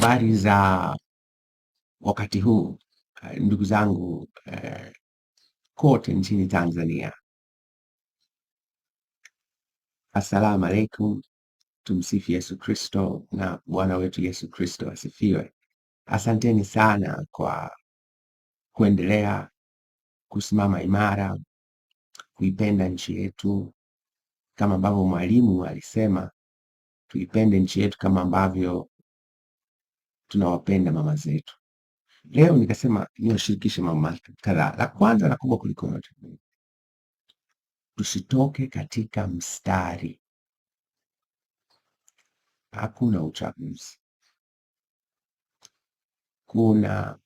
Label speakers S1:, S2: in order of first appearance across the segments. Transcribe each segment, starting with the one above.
S1: Habari za wakati huu ndugu zangu kote nchini Tanzania. Assalamu alaikum, tumsifu Yesu Kristo na Bwana wetu Yesu Kristo asifiwe. Asanteni sana kwa kuendelea kusimama imara, kuipenda nchi yetu kama ambavyo Mwalimu alisema tuipende nchi yetu kama ambavyo tunawapenda mama zetu. Leo nikasema niwashirikishe mambo kadhaa. La kwanza na kubwa kuliko yote, tusitoke katika mstari. Hakuna uchaguzi. Kuna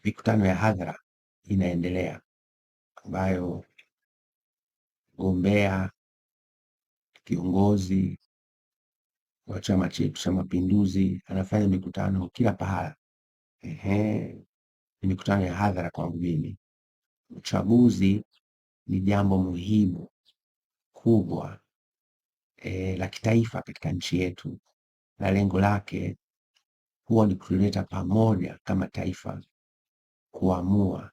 S1: mikutano ya hadhara inaendelea ambayo gombea kiongozi wa chama chetu cha Mapinduzi anafanya mikutano kila pahala. Ni mikutano ya hadhara kwangu mimi. Uchaguzi ni jambo muhimu kubwa la kitaifa katika nchi yetu, na lengo lake huwa ni kuleta pamoja kama taifa, kuamua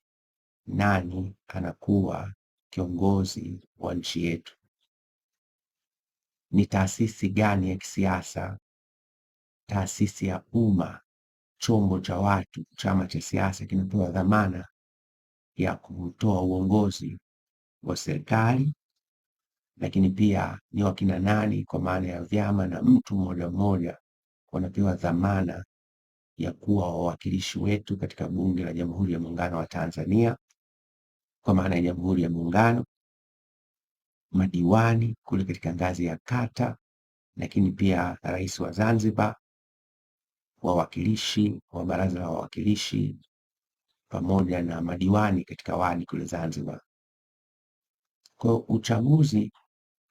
S1: nani anakuwa kiongozi wa nchi yetu. Ni taasisi gani ya kisiasa, taasisi ya umma, chombo cha watu, chama cha siasa kinapewa dhamana ya kutoa uongozi wa serikali, lakini pia ni wakina nani, kwa maana ya vyama na mtu mmoja mmoja wanapewa dhamana ya kuwa wawakilishi wetu katika Bunge la Jamhuri ya Muungano wa Tanzania, kwa maana ya Jamhuri ya Muungano, madiwani kule katika ngazi ya kata, lakini pia rais wa Zanzibar, wawakilishi wa Baraza la Wawakilishi pamoja na madiwani katika wadi kule Zanzibar. Kwa uchaguzi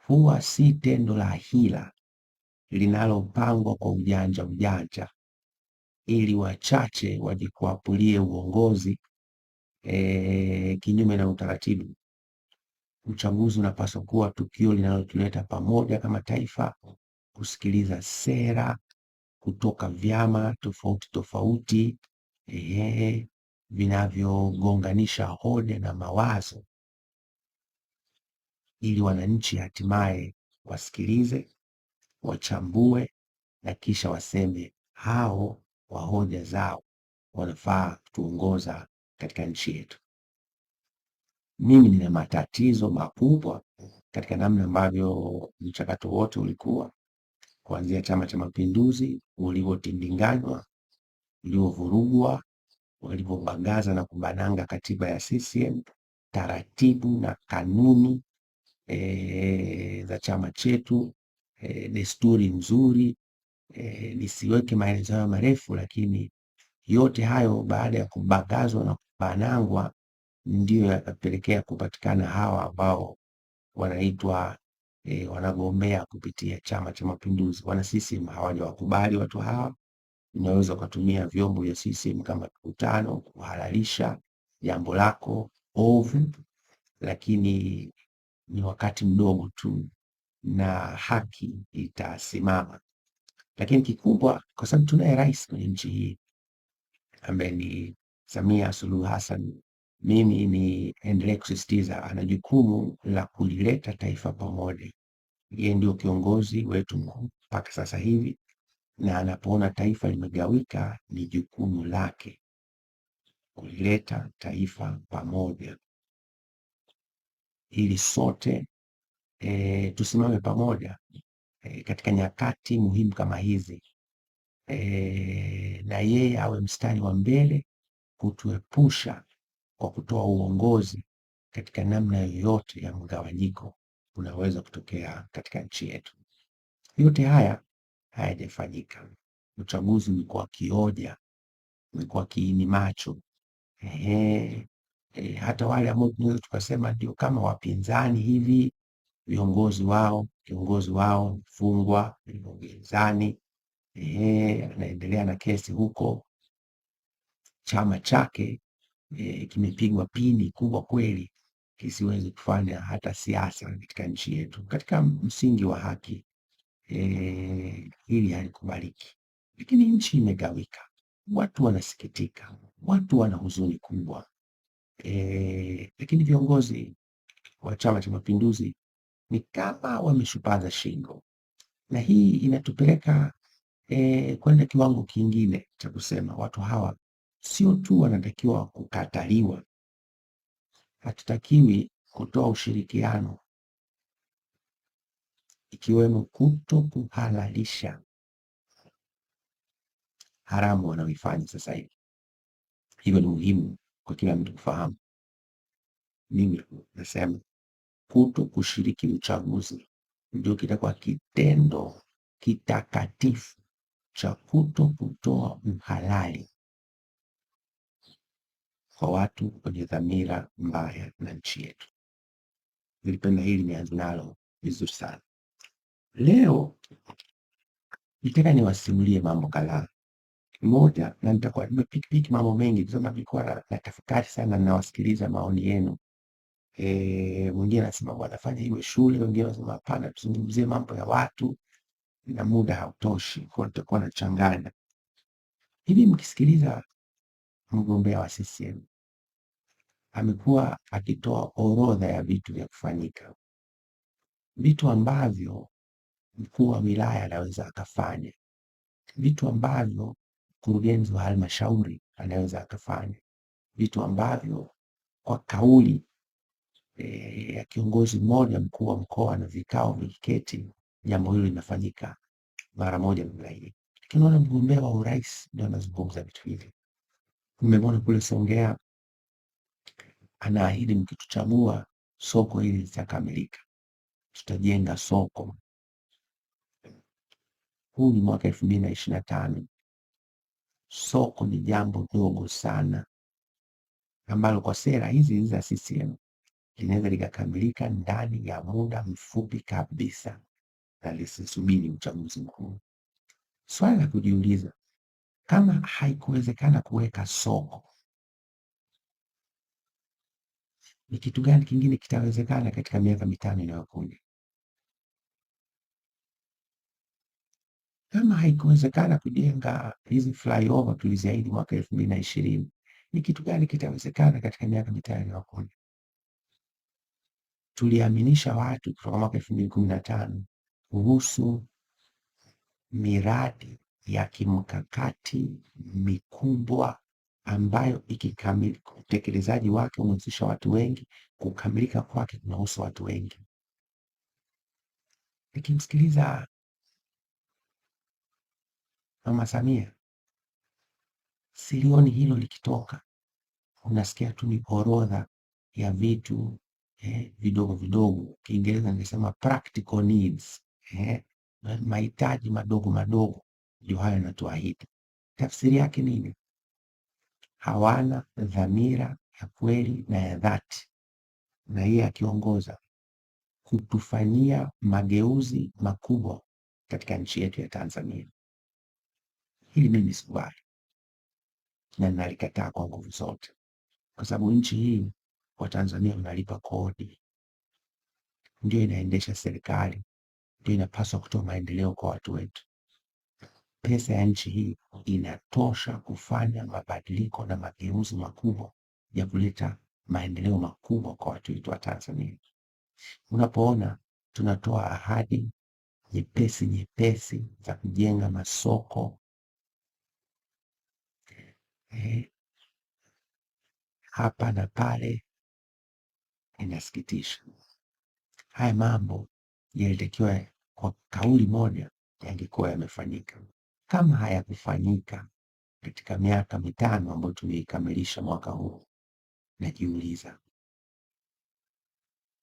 S1: huwa si tendo la hila linalopangwa kwa ujanja ili wachache wajikwapulie uongozi kinyume na utaratibu. Uchaguzi unapaswa kuwa tukio linalotuleta pamoja kama taifa, kusikiliza sera kutoka vyama tofauti vinavyogonganisha hoja na mawazo, ili wananchi hatimaye wasikilize, wachambue na kisha waseme hao wa hoja zao wanafaa kutuongoza katika nchi yetu. Mimi nina matatizo makubwa katika namna ambavyo mchakato wote ulikuwa, kuanzia Chama cha Mapinduzi ulivyotindinganywa, ulivyovurugwa, walivyobagaza na kubananga katiba ya CCM, taratibu na kanuni za chama chetu, desturi nzuri. Nisiweke maelezo hayo marefu, lakini yote hayo baada ya kubagazwa na kubanangwa ndio yakapelekea kupatikana hawa ambao wanaitwa wanagombea kupitia Chama cha Mapinduzi. Wana CCM hawajawakubali watu hawa. Unaweza ukatumia vyombo vya CCM kama mikutano kuhalalisha jambo lako ovu, lakini ni wakati mdogo tu na haki itasimama. Lakini kikubwa, kwa sababu tunaye rais kwenye nchi hii ambaye ni Samia Suluhu Hassan, mimi niendelee kusisitiza ana jukumu la kulileta taifa pamoja. Yeye ndio kiongozi wetu mkuu mpaka sasa hivi, na anapoona taifa limegawika ni jukumu lake kulileta taifa pamoja, ili sote tusimame pamoja katika nyakati muhimu kama hizi, na yeye awe mstari wa mbele kutuepusha kwa kutoa uongozi katika namna yoyote ya mgawanyiko unaweza kutokea katika nchi yetu. Yote haya hayajafanyika. Uchaguzi umekuwa kioja, umekuwa kiini macho. Hata wale ambao tunaweza tukasema ndio kama wapinzani hivi, kiongozi wao mfungwa gerezani, anaendelea na kesi huko. Chama chake kimepigwa pini kubwa kweli, kisiwezi kufanya hata siasa katika nchi yetu katika msingi wa haki. Hili halikubaliki. lakini nchi imegawika, watu wanasikitika, watu wana huzuni kubwa. Lakini viongozi wa Chama cha Mapinduzi ni kama wameshupaza shingo, na hii inatupeleka kwenda kiwango kingine cha kusema watu hawa sio tu wanatakiwa kukataliwa, hatutakiwi kutoa ushirikiano, ikiwemo kuto kuhalalisha haramu wanaoifanya sasa hivi. Hivyo ni muhimu kwa kila mtu kufahamu. Mimi nasema kuto kushiriki uchaguzi ndio kitakuwa kitendo kitakatifu cha kuto kutoa uhalali kwa watu wenye dhamira mbaya na nchi yetu. Nilipenda hili nianze nalo vizuri sana. Leo nitaka niwasimulie mambo kadhaa. Moja, na nitakuwa nimepikipiki mambo mengi kwa sababu nilikuwa na tafakari sana, nawasikiliza maoni yenu. Mwingine anasema wanafanya iwe shule, wengine wanasema hapana, tuzungumzie mambo ya watu, na muda hautoshi, kwa nitakuwa nachanganya. Hivi mkisikiliza mgombea wa CCM amekuwa akitoa orodha ya vitu vya kufanyika, vitu ambavyo mkuu wa wilaya anaweza akafanya, vitu ambavyo mkurugenzi wa halmashauri anaweza akafanya, vitu ambavyo kwa kauli ya kiongozi mmoja, mkuu wa mkoa, na vikao vikiketi, jambo hilo linafanyika mara moja namna hii. Tunaona mgombea wa urais ndio anazungumza vitu hivi. Mmemwona kule Songea anaahidi mkituchagua soko hili litakamilika, tutajenga soko. Huu ni mwaka 2025. Soko ni jambo dogo sana ambalo kwa sera hizi za CCM linaweza likakamilika ndani ya muda mfupi kabisa na lisisubiri uchaguzi mkuu. Swali la kujiuliza, kama haikuwezekana kuweka soko, ni kitu gani kingine kitawezekana katika miaka mitano inayokuja? Kama haikuwezekana kujenga hizi flyover tuliziahidi mwaka 2020, ni kitu gani kitawezekana katika miaka mitano inayokuja? Tuliaminisha watu kutoka mwaka 2015 kuhusu miradi ya kimkakati mikubwa ambayo ikikamilika, utekelezaji wake unahusisha watu wengi, kukamilika kwake kunahusu watu wengi. Nikimsikiliza Mama Samia, silioni hilo likitoka. Unasikia tu ni orodha ya vitu vidogo vidogo, Kiingereza ningesema practical needs, mahitaji madogo madogo, ndio hayo yanatuahidi. Tafsiri yake nini? Hawana dhamira ya kweli na ya dhati, na yeye akiongoza kutufanyia mageuzi makubwa katika nchi yetu ya Tanzania. Hili mimi sikubali na nalikataa kwa nguvu zote, kwa sababu nchi hii Watanzania wanalipa kodi, ndio inaendesha serikali, ndio inapaswa kutoa maendeleo kwa watu wetu. Pesa ya nchi hii inatosha kufanya mabadiliko na mageuzi makubwa ya kuleta maendeleo makubwa kwa watu wetu wa Tanzania. Unapoona tunatoa ahadi nyepesi nyepesi za kujenga masoko hapa na pale, inasikitisha. Haya mambo yalitakiwa kwa kauli moja yangekuwa yamefanyika. Kama hayakufanyika katika miaka mitano ambayo tumeikamilisha mwaka huu, najiuliza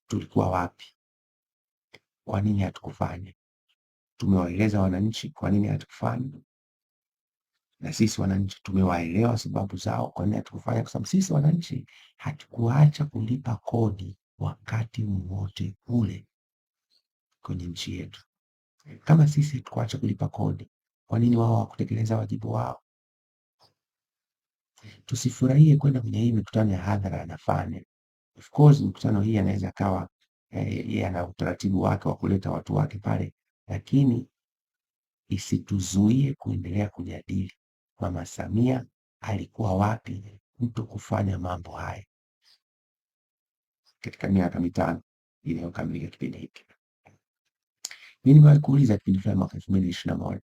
S1: tulikuwa wapi? Kwa nini hatukufanya? Tumewaeleza wananchi kwa nini hatukufanya, na sisi wananchi tumewaelewa sababu zao kwa nini hatukufanya, kwa sababu sisi wananchi hatukuacha kulipa kodi wakati wowote ule kwenye nchi yetu. Kama sisi hatukuacha kulipa kodi, kwa nini wao hawakutekeleza wajibu wao? Tusifurahie kwenda kwenye hii mikutano ya hadhara anafanya. Of course mikutano hii anaweza kawa yeye ana utaratibu wake wa kuleta watu wake pale, lakini isituzuie kuendelea kujadili Mama Samia alikuwa wapi mtu kufanya mambo haya katika miaka mitano iliyokamilika kipindi hiki. Mimi nimewahi kuuliza kipindi fulani mwaka 2021,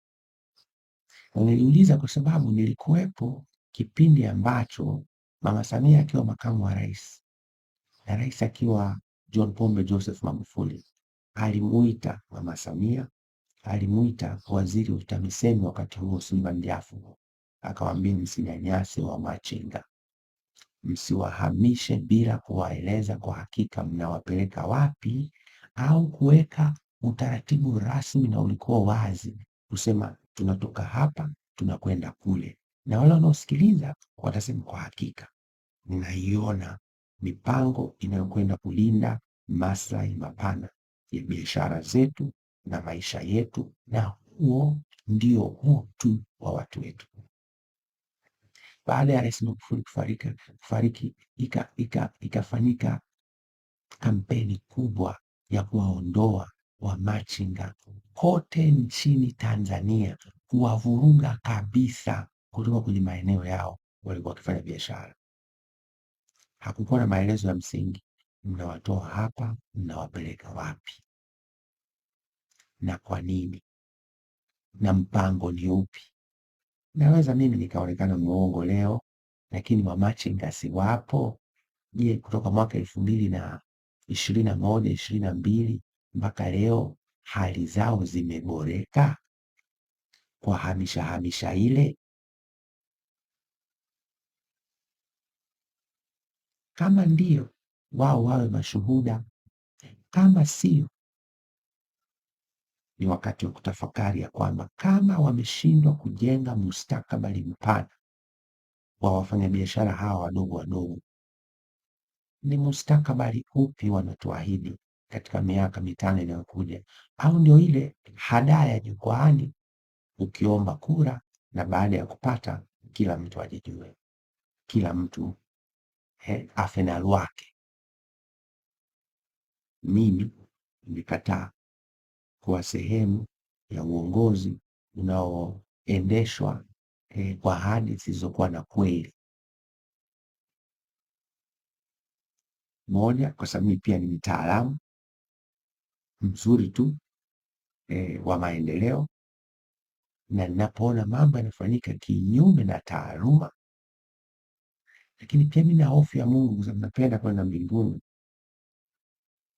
S1: na niliuliza kwa sababu nilikuwepo kipindi ambacho Mama Samia akiwa makamu wa rais na rais akiwa John Pombe Joseph Magufuli alimuita Mama Samia, alimuita waziri wa TAMISEMI wakati huo Suleiman Jafo, akawaambia msinyanyase wamachinga, msiwahamishe bila kuwaeleza kwa hakika mnawapeleka wapi, au kuweka utaratibu rasmi na ulikuwa wazi kusema tunatoka hapa tunakwenda kule, na wale wanaosikiliza watasema kwa hakika ninaiona mipango inayokwenda kulinda maslahi mapana ya biashara zetu na maisha yetu, na huo ndio utu wa watu wetu. Baada ya Rais Magufuli kufariki, ikafanyika kampeni kubwa ya kuwaondoa wamachinga kote nchini Tanzania, kuwavuruga kabisa kutoka kwenye maeneo yao walikuwa wakifanya biashara. Hakukuwa na maelezo ya msingi, mnawatoa hapa, mnawapeleka wapi na kwa nini, na mpango ni upi? Naweza mimi nikaonekana muongo leo, lakini wamachinga si wapo? Je, kutoka mwaka 2021, 2022 mpaka leo hali zao zimeboreka kwa hamisha ile? Kama ndio, wao wawe mashuhuda. Kama sio, ni wakati wa kutafakari ya kwamba kama wameshindwa kujenga mustakabali mpana wa wafanyabiashara hawa wadogo wadogo, ni mustakabali upi wanatuahidi katika miaka mitano inayokuja? Au ndio ile hadaya jukwaani, ukiomba kura na baada ya kupata kila mtu ajijue, kila mtu afe na lwake? Mimi nimekataa kuwa sehemu ya uongozi unaoendeshwa kwa ahadi zisizokuwa na kweli. Moja, kwa sababu pia ni mtaalamu mzuri tu wa maendeleo, na ninapoona mambo yanafanyika kinyume na taaluma, lakini pia mimi na hofu ya Mungu kwa sababu napenda kwenda mbinguni,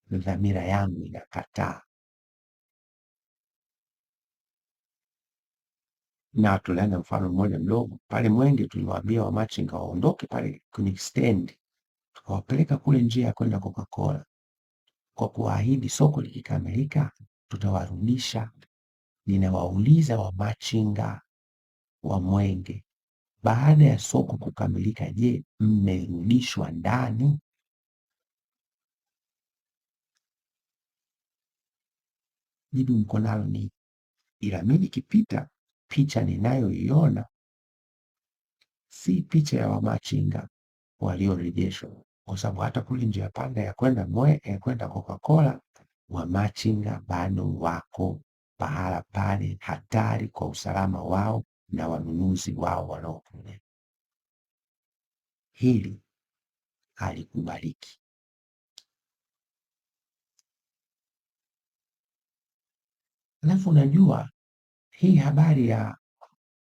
S1: na dhamira yangu inakataa. Na tulianza mfano mmoja mdogo pale Mwenge, tuliwaambia wamachinga waondoke pale kwenye stendi, tukawapeleka kule njia ya kwenda Coca-Cola kwa kuahidi soko likikamilika tutawarudisha. Ninawauliza wamachinga wa Mwenge, baada ya soko kukamilika, je, mmerudishwa ndani? Jibu mko nalo ni ila mimi nikipita, picha ninayoiona si picha ya wamachinga waliorejeshwa, kwa sababu hata kule njia panda ya kwenda Coca-Cola wamachinga bado wako pahala pale, hatari kwa usalama wao na wanunuzi wao wanaokuja. Hili halikubaliki. Alafu unajua hii habari ya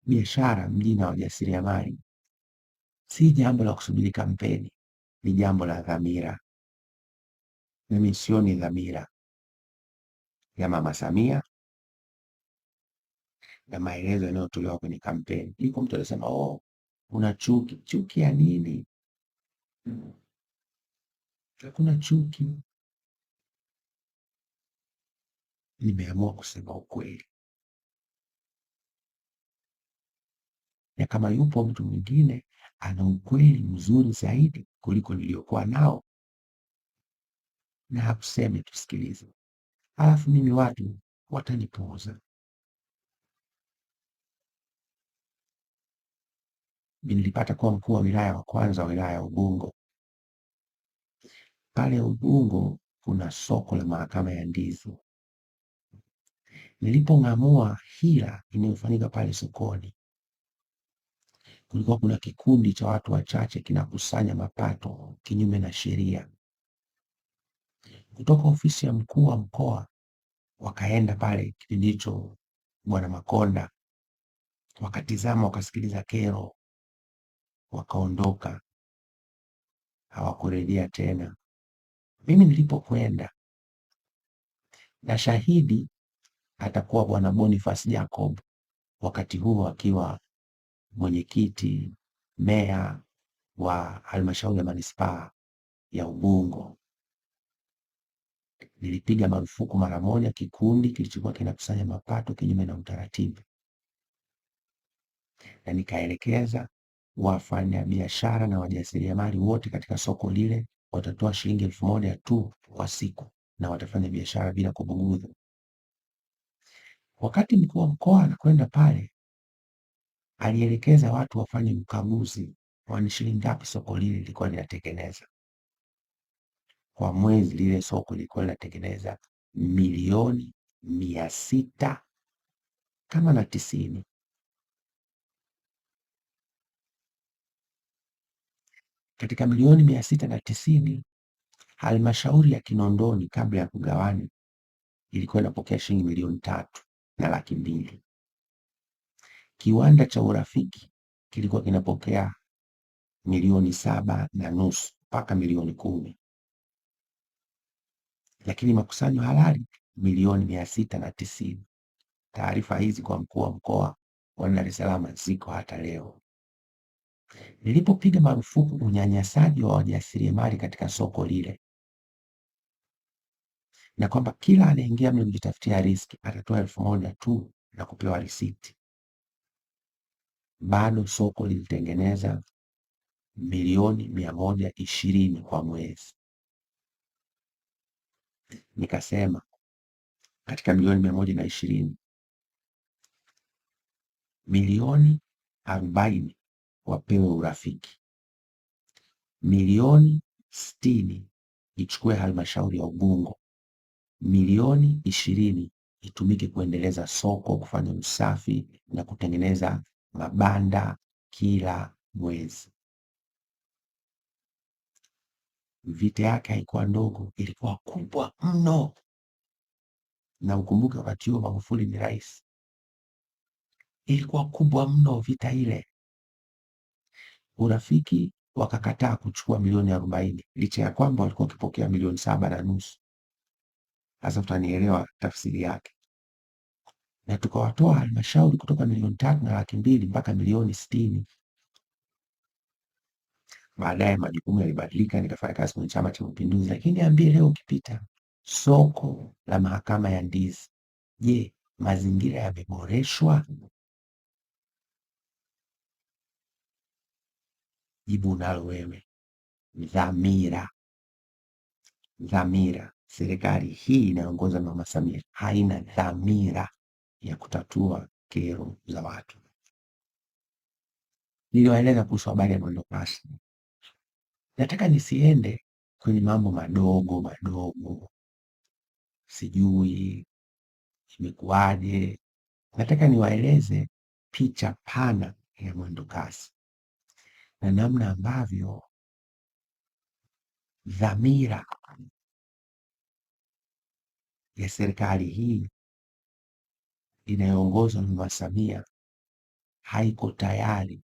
S1: biashara mjini na wajasiriamali si jambo la kusubiri kampeni, ni jambo la dhamira. Mimi sioni dhamira ya Mama Samia na maelezo yanayotolewa kwenye kampeni. Iko mtu anasema una chuki. Chuki ya nini? Hakuna chuki. Nimeamua kusema ukweli, na kama yupo mtu mwingine ana ukweli mzuri zaidi kuliko niliokuwa nao, na hakuseme tusikilize, alafu mimi watu watanipuuza. Nilipata kuwa mkuu wa wilaya wa kwanza wa wilaya ya Ubungo. Pale Ubungo kuna soko la Mahakama ya Ndizi. Nilipong'amua hila inayofanyika pale sokoni, kulikuwa kuna kikundi cha watu wachache kinakusanya mapato kinyume na sheria. Kutoka ofisi ya mkuu wa mkoa wakaenda pale kipindi hicho Bwana Makonda, wakatizama, wakasikiliza kero, wakaondoka, hawakurejea tena. Mimi nilipokwenda, na shahidi atakuwa Bwana Boniface Jacob, wakati huo akiwa mwenyekiti meya wa halmashauri ya manispaa ya Ubungo. Nilipiga marufuku mara moja kikundi kilichokuwa kinakusanya mapato kinyume na utaratibu, na nikaelekeza wafanyabiashara na wajasiriamali wote katika soko lile watatoa shilingi 1,000 tu kwa siku na watafanya biashara bila kubugudhi. Wakati mkuu wa mkoa anakwenda pale, alielekeza watu wafanye ukaguzi wa ni shilingi ngapi soko lile lilikuwa linatengeneza. Kwa mwezi lile soko lilikuwa linatengeneza milioni 690. Katika milioni 690, halmashauri ya Kinondoni kabla ya kugawani ilikuwa inapokea shilingi milioni 3,200,000. Kiwanda cha Urafiki kilikuwa kinapokea milioni 7.5 mpaka milioni 10, lakini makusanyo halali milioni 690. Taarifa hizi kwa mkuu wa mkoa wa Dar es Salaam ziko hata leo. Nilipopiga marufuku unyanyasaji wa wajasiriamali katika soko lile, na kwamba kila anaingia mle kujitafutia riski atatoa 1,000 tu na kupewa risiti, bado soko lilitengeneza milioni 120 kwa mwezi. Nikasema katika milioni 120, milioni 40 wapewe Urafiki, milioni 60 ichukue halmashauri ya Ubungo, milioni 20 itumike kuendeleza soko, kufanya usafi na kutengeneza mabanda kila mwezi. Vita yake haikuwa ndogo, ilikuwa kubwa mno. Na ukumbuke wakati huo Magufuli ni rais. Ilikuwa kubwa mno vita ile. Urafiki wakakataa kuchukua milioni 40 licha ya kwamba walikuwa wakipokea milioni 7.5. Sasa utanielewa tafsiri yake. Na tukawatoa halmashauri kutoka milioni 3,200,000 mpaka milioni 60. Baadaye majukumu yalibadilika, nikafanya kazi kwenye Chama cha Mapinduzi. Lakini niambie leo, ukipita soko la Mahakama ya Ndizi, je, mazingira yameboreshwa? Jibu unalo wewe. Dhamira. Serikali hii inayoongozwa na Mama Samia haina dhamira ya kutatua kero za watu. Niliwaeleza kuhusu habari ya mwendokasi. Nataka nisiende kwenye mambo madogo madogo, sijui imekuwaje. Nataka niwaeleze picha pana ya mwendokasi na namna ambavyo dhamira ya serikali hii inayoongozwa na Mama Samia haiko tayari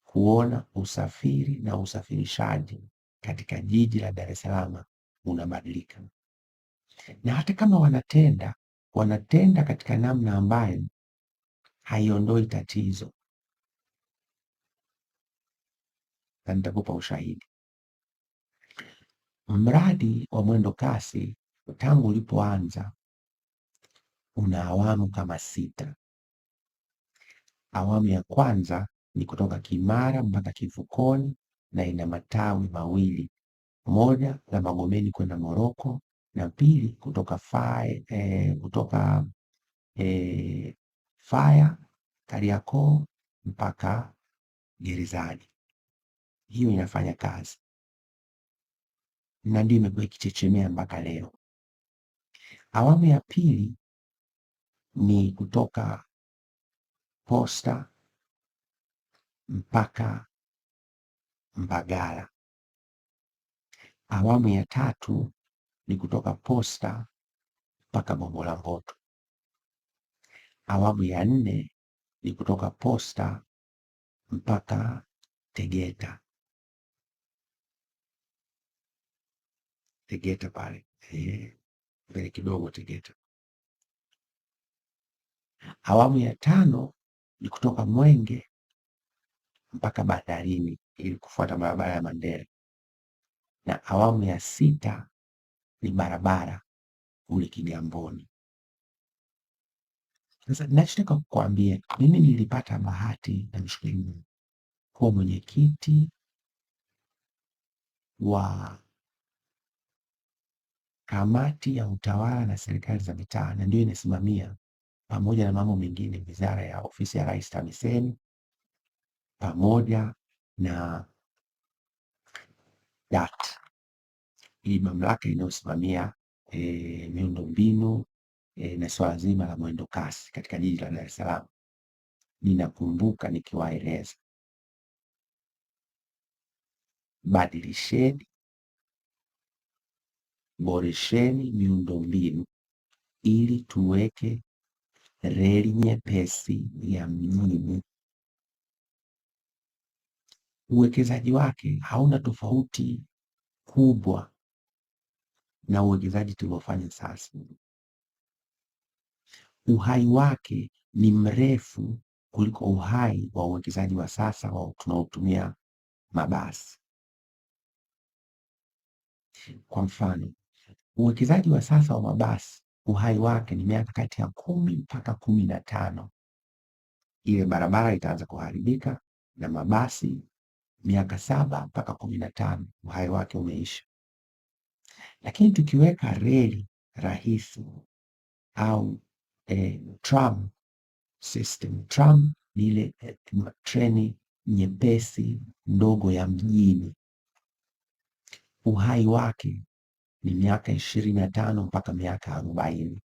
S1: kuona usafiri na usafirishaji katika jiji la Dar es Salaam unabadilika. Na hata kama wanatenda katika namna ambayo haiondoi tatizo, na nitakupa ushahidi. Mradi wa mwendo kasi tangu ulipoanza una awamu kama 6. Awamu ya kwanza ni kutoka Kimara mpaka Kivukoni na ina matawi mawili, moja la Magomeni kwenda Moroko na pili kutoka Faya Kariakoo mpaka Gerezani. Hiyo inafanya kazi na ndio imekuwa ikichechemea mpaka leo. Awamu ya pili ni kutoka Posta mpaka Mbagala. Awamu ya tatu ni kutoka Posta mpaka Gongo la Mboto. Awamu ya nne ni kutoka Posta mpaka Tegeta. Tegeta pale mbele kidogo Tegeta. Awamu ya tano ni kutoka Mwenge mpaka bandarini ili kufuata barabara ya Mandela, na awamu ya sita ni barabara kule Kigamboni. Sasa ninachotaka kukuambia, mimi nilipata bahati na mshukuru Mungu kuwa mwenyekiti wa kamati ya utawala na serikali za mitaa, na ndio inasimamia pamoja na mambo mengine wizara ya ofisi ya Rais TAMISEMI pamoja na DART, hii mamlaka inayosimamia miundombinu na swala zima la mwendo kasi katika jiji la Dar es Salaam. Ninakumbuka nikiwaeleza, badilisheni, boresheni miundombinu ili tuweke reli nyepesi ya mjini. Uwekezaji wake hauna tofauti kubwa na uwekezaji tuliofanya sasa. Uhai wake ni mrefu kuliko uhai wa uwekezaji wa sasa tunaotumia mabasi. Kwa mfano, uwekezaji wa sasa wa mabasi uhai wake ni miaka kati ya 10 mpaka 15. Ile barabara itaanza kuharibika, na mabasi miaka 7 mpaka 15 uhai wake umeisha. Lakini tukiweka reli rahisi au tram system. Tram ni ile treni nyepesi ndogo ya mjini, uhai wake ni miaka 25 mpaka miaka 40.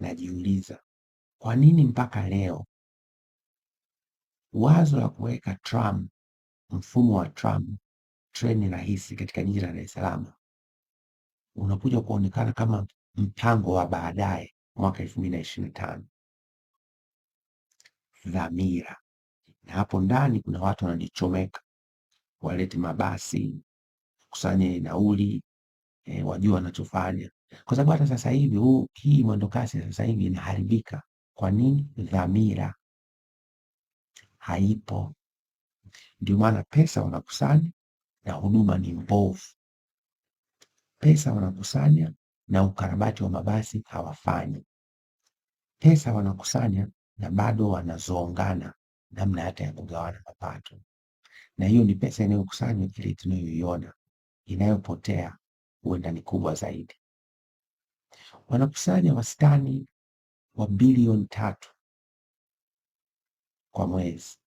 S1: Najiuliza, kwa nini mpaka leo wazo la kuweka tram, mfumo wa tram, treni rahisi katika jiji la Dar es Salaam unakuja kuonekana kama mpango wa baadaye mwaka 2025? Dhamira. Na hapo ndani kuna watu wanajichomeka, walete mabasi, kusanye nauli, wajua wanachofanya, kwa sababu hata sasa hivi hii mwendo kasi sasa hivi inaharibika. Kwa nini? Dhamira haipo. Ndio maana pesa wanakusanya na huduma ni mbovu. Pesa wanakusanya na ukarabati wa mabasi hawafanyi. Pesa wanakusanya na bado wanazongana namna hata ya kugawana mapato, na hiyo ni pesa inayokusanywa, ile tunayoiona. Inayopotea huenda ni kubwa zaidi. Wanakusanya wastani wa bilioni 3 kwa mwezi,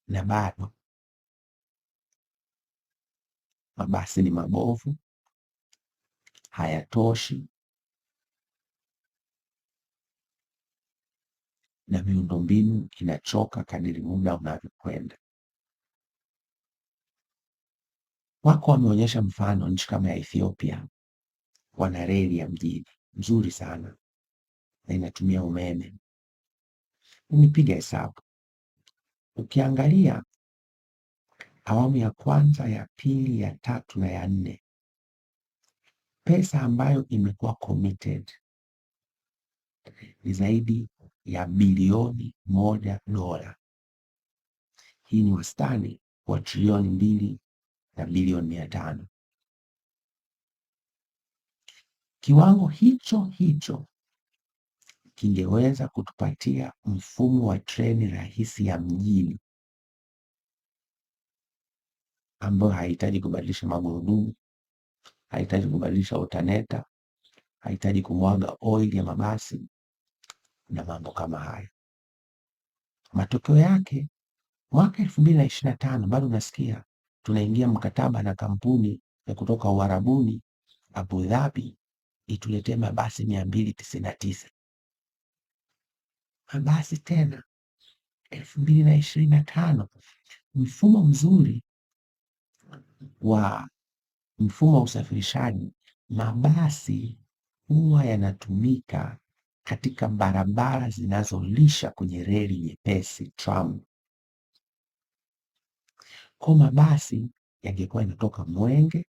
S1: na bado mabasi ni mabovu, hayatoshi, na miundombinu inachoka kadiri muda unavyokwenda. Wako wameonyesha mfano nchi kama ya Ethiopia, wana reli ya mjini nzuri sana na inatumia umeme. Nipiga hesabu, ukiangalia awamu ya kwanza, ya pili, ya tatu na ya 4, pesa ambayo imekuwa committed ni zaidi ya bilioni $1. Hii ni wastani wa trilioni 2 na bilioni 500. Kiwango hicho hicho kingeweza kutupatia mfumo wa treni rahisi ya mjini ambayo haihitaji kubadilisha magurudumu, haihitaji kubadilisha alternator, haihitaji kumwaga oil ya mabasi na mambo kama hayo. Matokeo yake mwaka 2025 bado nasikia tunaingia mkataba na kampuni ya kutoka Uarabuni, Abu Dhabi, ituletee mabasi 299. Mabasi tena 2025. Mfumo mzuri wa mfumo wa usafirishaji, mabasi huwa yanatumika katika barabara zinazolisha kwenye reli nyepesi, tram. Kwa mabasi yangekuwa yanatoka Mwenge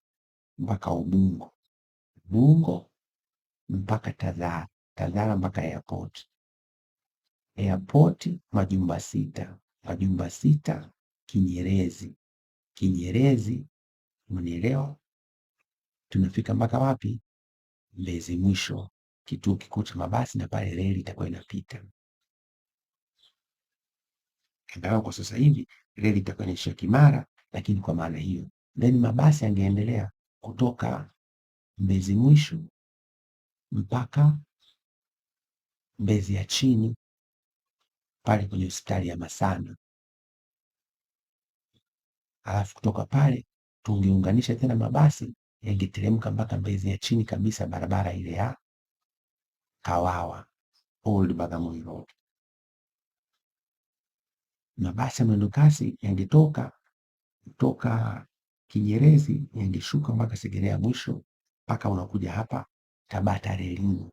S1: mpaka Ubungo, Ubungo mpaka Tazara, Tazara mpaka airport, airport Majumba Sita, Majumba Sita Kinyerezi, Kinyerezi, unielewa, tunafika mpaka wapi? Mbezi Mwisho, kituo kikuu cha mabasi, na pale reli itakuwa inapita. Angalau kwa sasa hivi reli itakuwa inaishia Kimara, lakini kwa maana hiyo then mabasi yangeendelea kutoka Mbezi Mwisho mpaka Mbezi ya Chini pale kwenye hospitali ya Masana, alafu kutoka pale tungeunganisha tena mabasi yangeteremka mpaka Mbezi ya Chini kabisa, barabara ile ya Kawawa, Old Bagamoyo Road. Mabasi ya mwendokasi yangetoka kutoka Kinyerezi yangeshuka mpaka Segerea mwisho mpaka unakuja hapa Tabata relini.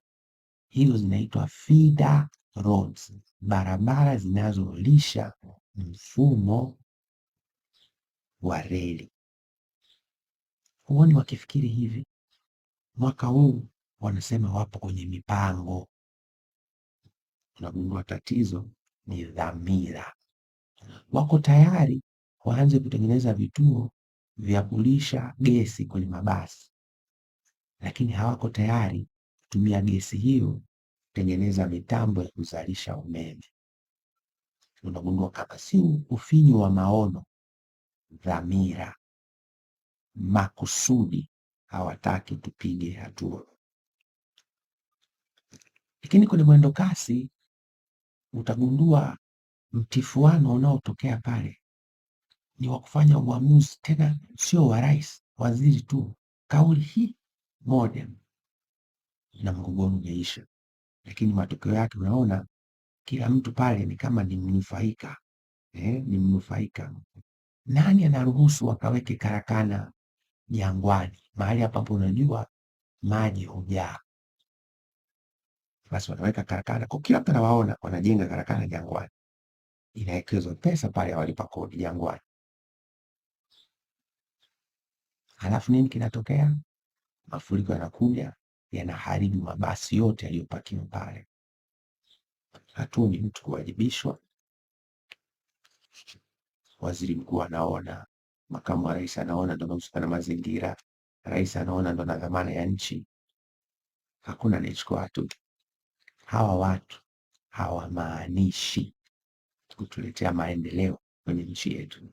S1: Hizo zinaitwa feeder roads, barabara zinazolisha mfumo wa reli. Huoni wakifikiri hivi? Mwaka huu wanasema wapo kwenye mipango. Unagundua tatizo ni dhamira. Wako tayari waanze kutengeneza vituo vya kulisha gesi kwenye mabasi, lakini hawako tayari kutumia gesi hiyo kutengeneza mitambo ya kuzalisha umeme. Unagundua kama si ufinyu wa maono, dhamira, makusudi, hawataki tupige hatua. Lakini kwenye mwendo kasi utagundua mtifuano unaotokea pale ni wa kufanya uamuzi, tena sio wa rais, waziri tu. Kauli hii moja na mgogoro umeisha, lakini matokeo yake unaona kila mtu pale ni kama ni mnufaika. Ni mnufaika. Nani anaruhusu wakaweke karakana Jangwani, mahali ambapo unajua maji hujaa? Basi wanaweka karakana kwa kila mtu anawaona, wanajenga karakana Jangwani, inawekezwa pesa pale, walipa kodi Jangwani. Halafu nini kinatokea? Mafuriko yanakuja, yanaharibu mabasi yote yaliyopakiwa pale. Hatuoni mtu kuwajibishwa. Waziri mkuu anaona, makamu wa rais anaona, ndo anahusika na mazingira, rais anaona, ndo na dhamana ya nchi. Hakuna anayechukua hatua. Hawa watu hawamaanishi kutuletea maendeleo kwenye nchi yetu.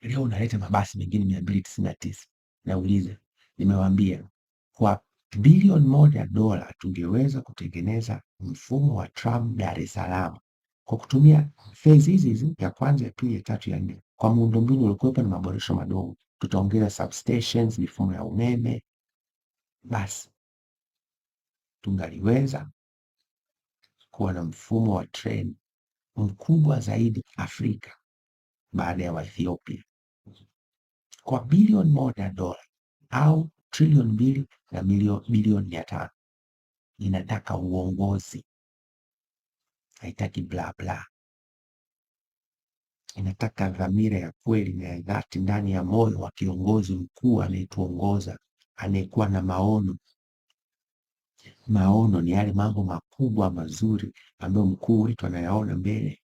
S1: Leo unaleta mabasi mengine 299. Nauliza, nimewaambia kwa bilioni $1 tungeweza kutengeneza mfumo wa tram Dar es Salaam kwa kutumia fezi hizi ya kwanza, ya pili, ya tatu, ya nne, kwa muundombinu uliokuwepo na maboresho madogo. Tutaongeza substations, mifumo ya umeme, basi tungaliweza kuwa na mfumo wa treni mkubwa zaidi Afrika baada ya wa Ethiopia kwa bilioni $1 au trilioni 2 na bilioni 500. Inataka uongozi, haitaki bla bla. Inataka dhamira ya kweli na ya dhati ndani ya moyo wa kiongozi mkuu anayetuongoza, anayekuwa na maono. Maono ni yale mambo makubwa mazuri ambayo mkuu wetu anayaona mbele,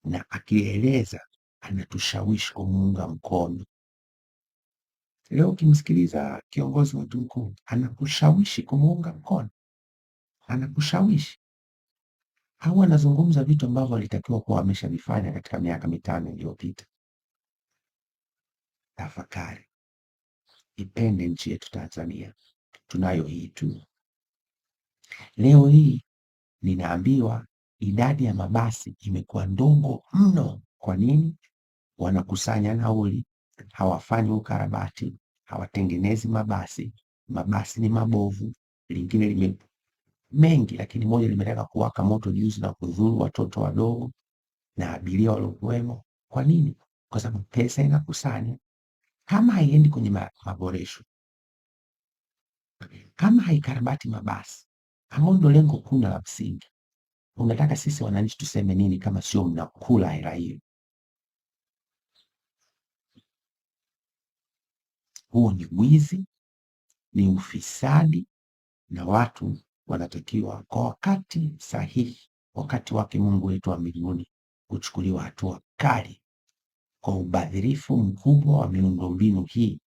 S1: na akieleza anatushawishi kumuunga mkono. Leo ukimsikiliza kiongozi wetu mkuu, anakushawishi kumuunga mkono, anakushawishi au anazungumza vitu ambavyo alitakiwa kuwa ameshavifanya katika miaka 5 iliyopita. Tafakari, ipende nchi yetu Tanzania, tunayo hii tu. Leo hii ninaambiwa idadi ya mabasi imekuwa ndogo mno. Kwa nini? Wanakusanya nauli, hawafanyi ukarabati, hawatengenezi mabasi, mabasi ni mabovu, lingine mengi, lakini moja limetaka kuwaka moto juzi na kudhuru watoto wadogo na abiria waliokuwemo. Kwa nini? Kwa sababu pesa inakusanya, kama haiendi kwenye maboresho, kama haikarabati mabasi ambao ndio lengo kuu la msingi, unataka sisi wananchi tuseme nini kama sio mnakula hela hiyo? Huo ni wizi, ni ufisadi, na watu wanatakiwa kwa wakati sahihi, wakati wake Mungu wetu wa mbinguni, kuchukuliwa hatua kali kwa ubadhirifu mkubwa wa miundombinu hii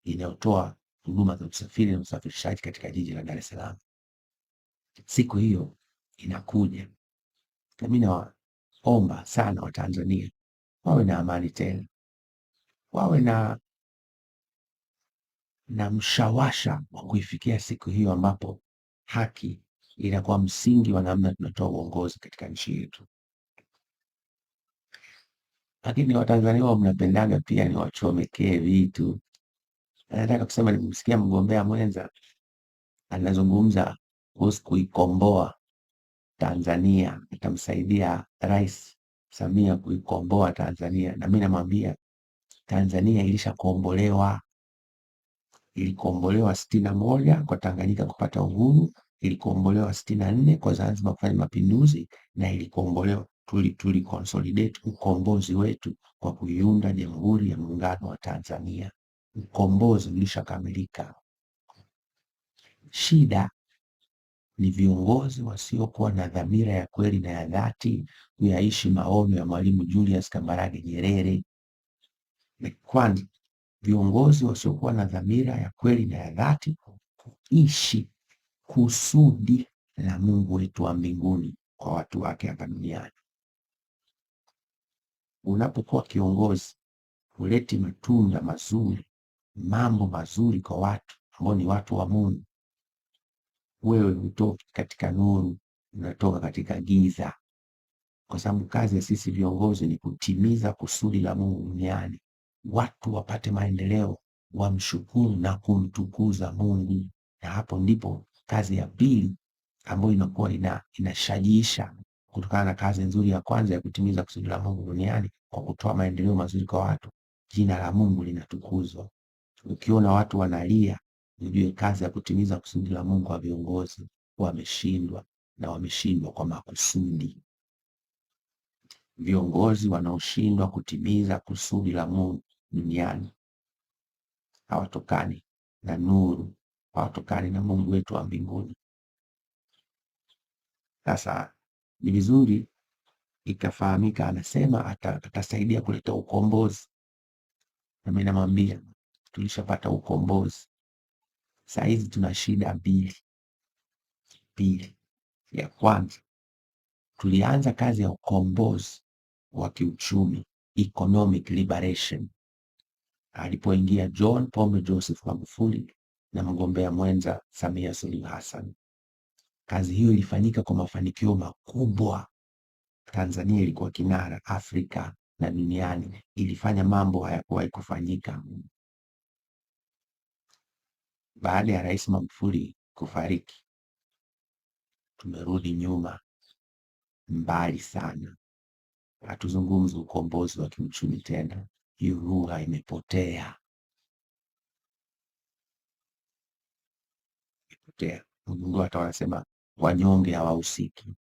S1: inayotoa huduma za usafiri na usafirishaji katika jiji la Dar es Salaam. Siku hiyo inakuja, na mimi nawaomba sana Watanzania wawe na amani tena, wawe na mshawasha wa kuifikia siku hiyo ambapo haki inakuwa msingi wa namna tunatoa uongozi katika nchi yetu. Lakini Watanzania wao mnapendaga pia ni wachomekee vitu. Nataka kusema, nimsikia mgombea mwenza anazungumza kuhusu kuikomboa Tanzania, atamsaidia Rais Samia kuikomboa Tanzania, na mimi namwambia Tanzania ilishakombolewa. Ilikombolewa 61 kwa Tanganyika kupata uhuru, ilikombolewa 64 kwa Zanzibar kufanya mapinduzi, na ilikombolewa tuli consolidate ukombozi wetu kwa kuiunda Jamhuri ya Muungano wa Tanzania. Ukombozi ulishakamilika. Shida ni viongozi wasiokuwa na dhamira ya kweli na ya dhati kuyaishi maono ya Mwalimu Julius Kambarage Nyerere. Kwani viongozi wasiokuwa na dhamira ya kweli na ya dhati kuishi kusudi la Mungu wetu wa mbinguni kwa watu wake hapa duniani. Unapokuwa kiongozi, huleti matunda mazuri, mambo mazuri kwa watu ambao ni watu wa Mungu. Wewe hutoki katika nuru, unatoka katika giza, kwa sababu kazi ya sisi viongozi ni kutimiza kusudi la Mungu duniani, watu wapate maendeleo, wamshukuru na kumtukuza Mungu. Na hapo ndipo kazi ya pili ambayo inakuwa inashajiisha kutokana na kazi nzuri ya kwanza ya kutimiza kusudi la Mungu duniani kwa kutoa maendeleo mazuri kwa watu, jina la Mungu linatukuzwa. Ukiona watu wanalia, ujue kazi ya kutimiza kusudi la Mungu wa viongozi wameshindwa, na wameshindwa kwa makusudi. Viongozi wanaoshindwa kutimiza kusudi la Mungu duniani hawatokani na nuru, hawatokani na Mungu wetu wa mbinguni. Sasa ni vizuri ikafahamika, anasema atasaidia kuleta ukombozi, na mimi namwambia tulishapata ukombozi. Saa hizi tuna shida mbili. Ya kwanza, tulianza kazi ya ukombozi wa kiuchumi, economic liberation, alipoingia John Pombe Joseph Magufuli na mgombea mwenza Samia Suluhu Hassan. Kazi hiyo ilifanyika kwa mafanikio makubwa. Tanzania ilikuwa kinara Afrika na duniani, ilifanya mambo hayakuwahi kufanyika. Baada ya Rais Magufuli kufariki, tumerudi nyuma mbali sana. Hatuzungumzi ukombozi wa kiuchumi tena, hiyo lugha imepotea. Mungu hata wanasema wanyonge hawahusiki.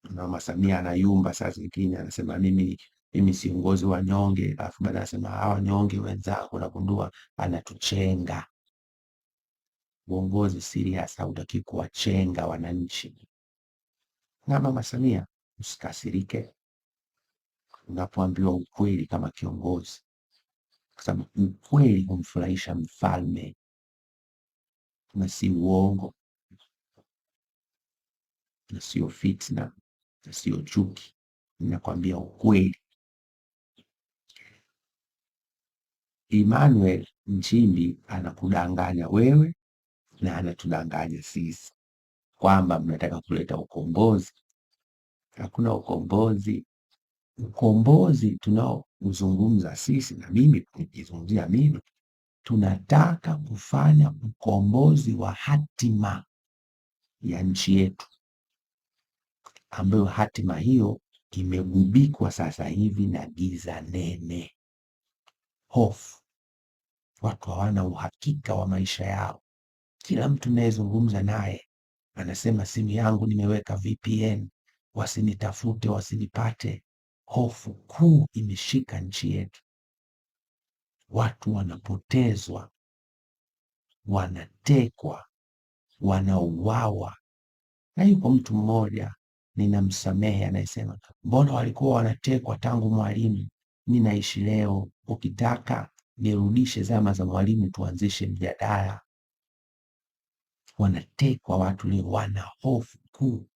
S1: Mama Samia anayumba saa zingine, anasema mimi siongozi wanyonge, alafu baadaye anasema hawa wanyonge wenzangu, nagundua anatuchenga. Uongozi serious hautaki kuwachenga wananchi. Na Mama Samia, usikasirike unapoambiwa ukweli kama kiongozi, kwa sababu ukweli humfurahisha mfalme na si uongo, na sio fitna, na sio chuki. Ninakwambia ukweli. Emmanuel Nchimbi anakudanganya wewe na anatudanganya sisi kwamba mnataka kuleta ukombozi. Hakuna ukombozi. Ukombozi tunaozungumza sisi, na mimi nikizungumzia mimi, tunataka kufanya ukombozi wa hatima ya nchi yetu, ambayo hatima hiyo imegubikwa sasa hivi na giza nene, hofu. Watu hawana uhakika wa maisha yao. Kila mtu nayezungumza naye anasema simu yangu nimeweka VPN, wasinitafute, wasinipate. Hofu kuu imeshika nchi yetu. Watu wanapotezwa, wanatekwa, wanauawa. Na yuko mtu mmoja ninamsamehe, anayesema mbona walikuwa wanatekwa tangu Mwalimu, mimi naishi leo. Ukitaka nirudishe zama za Mwalimu, tuanzishe mjadala. Wanatekwa watu leo, wana hofu kuu.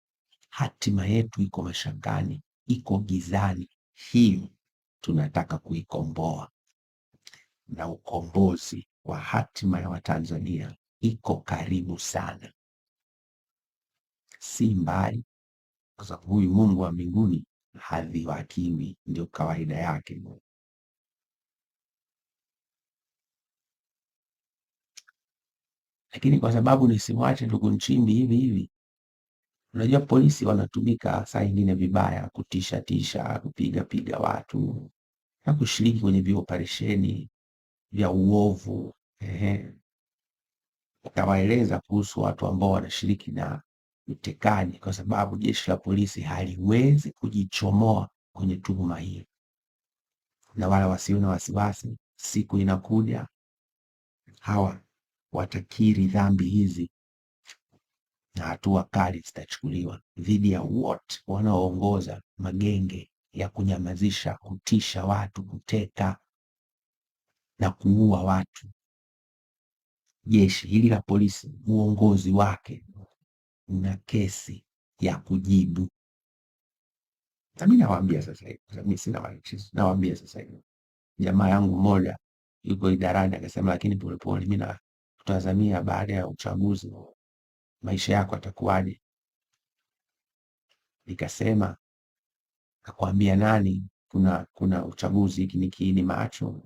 S1: Hatima yetu iko mashakani, iko gizani. Hiyo tunataka kuikomboa, na ukombozi wa hatima ya Watanzania iko karibu sana, si mbali, kwa sababu huyu Mungu wa mbinguni hadhihakiwi, ndio kawaida yake. Lakini kwa sababu nisimwache ndugu Nchimbi hivi hivi, unajua polisi wanatumika saa ingine vibaya, kutisha tisha, kupiga piga watu na kushiriki kwenye vioperesheni vya uovu. Utawaeleza kuhusu watu ambao wanashiriki na utekaji, kwa sababu jeshi la polisi haliwezi kujichomoa kwenye tuhuma hii. Na wala wasio na wasiwasi, siku inakuja hawa watakiri dhambi hizi na hatua kali zitachukuliwa dhidi ya wote wanaoongoza magenge ya kunyamazisha, kutisha watu, kuteka na kuua watu. Jeshi hili la polisi, uongozi wake una kesi ya kujibu. Na mimi nawaambia sasa hivi, mimi sina matatizo, nawaambia sasa hivi. Jamaa yangu mmoja yuko idarani akasema, lakini Polepole, mimi natazamia baada ya uchaguzi maisha yako atakuwaje? Nikasema, nakwambia nani? Kuna uchaguzi, hiki ni kiini macho.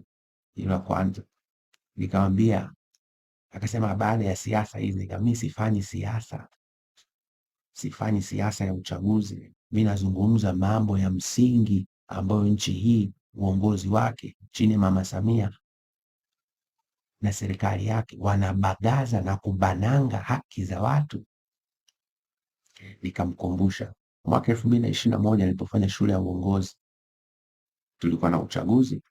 S1: Hilo la kwanza. Nikamwambia, akasema baada ya siasa hizi. Nikamwambia sifanyi siasa ya uchaguzi. Mimi nazungumza mambo ya msingi ambayo nchi hii uongozi wake chini ya Mama Samia na serikali yake wanabagaza na kubananga haki za watu. Nikamkumbusha mwaka 2021 nilipofanya shule ya uongozi tulikuwa na uchaguzi.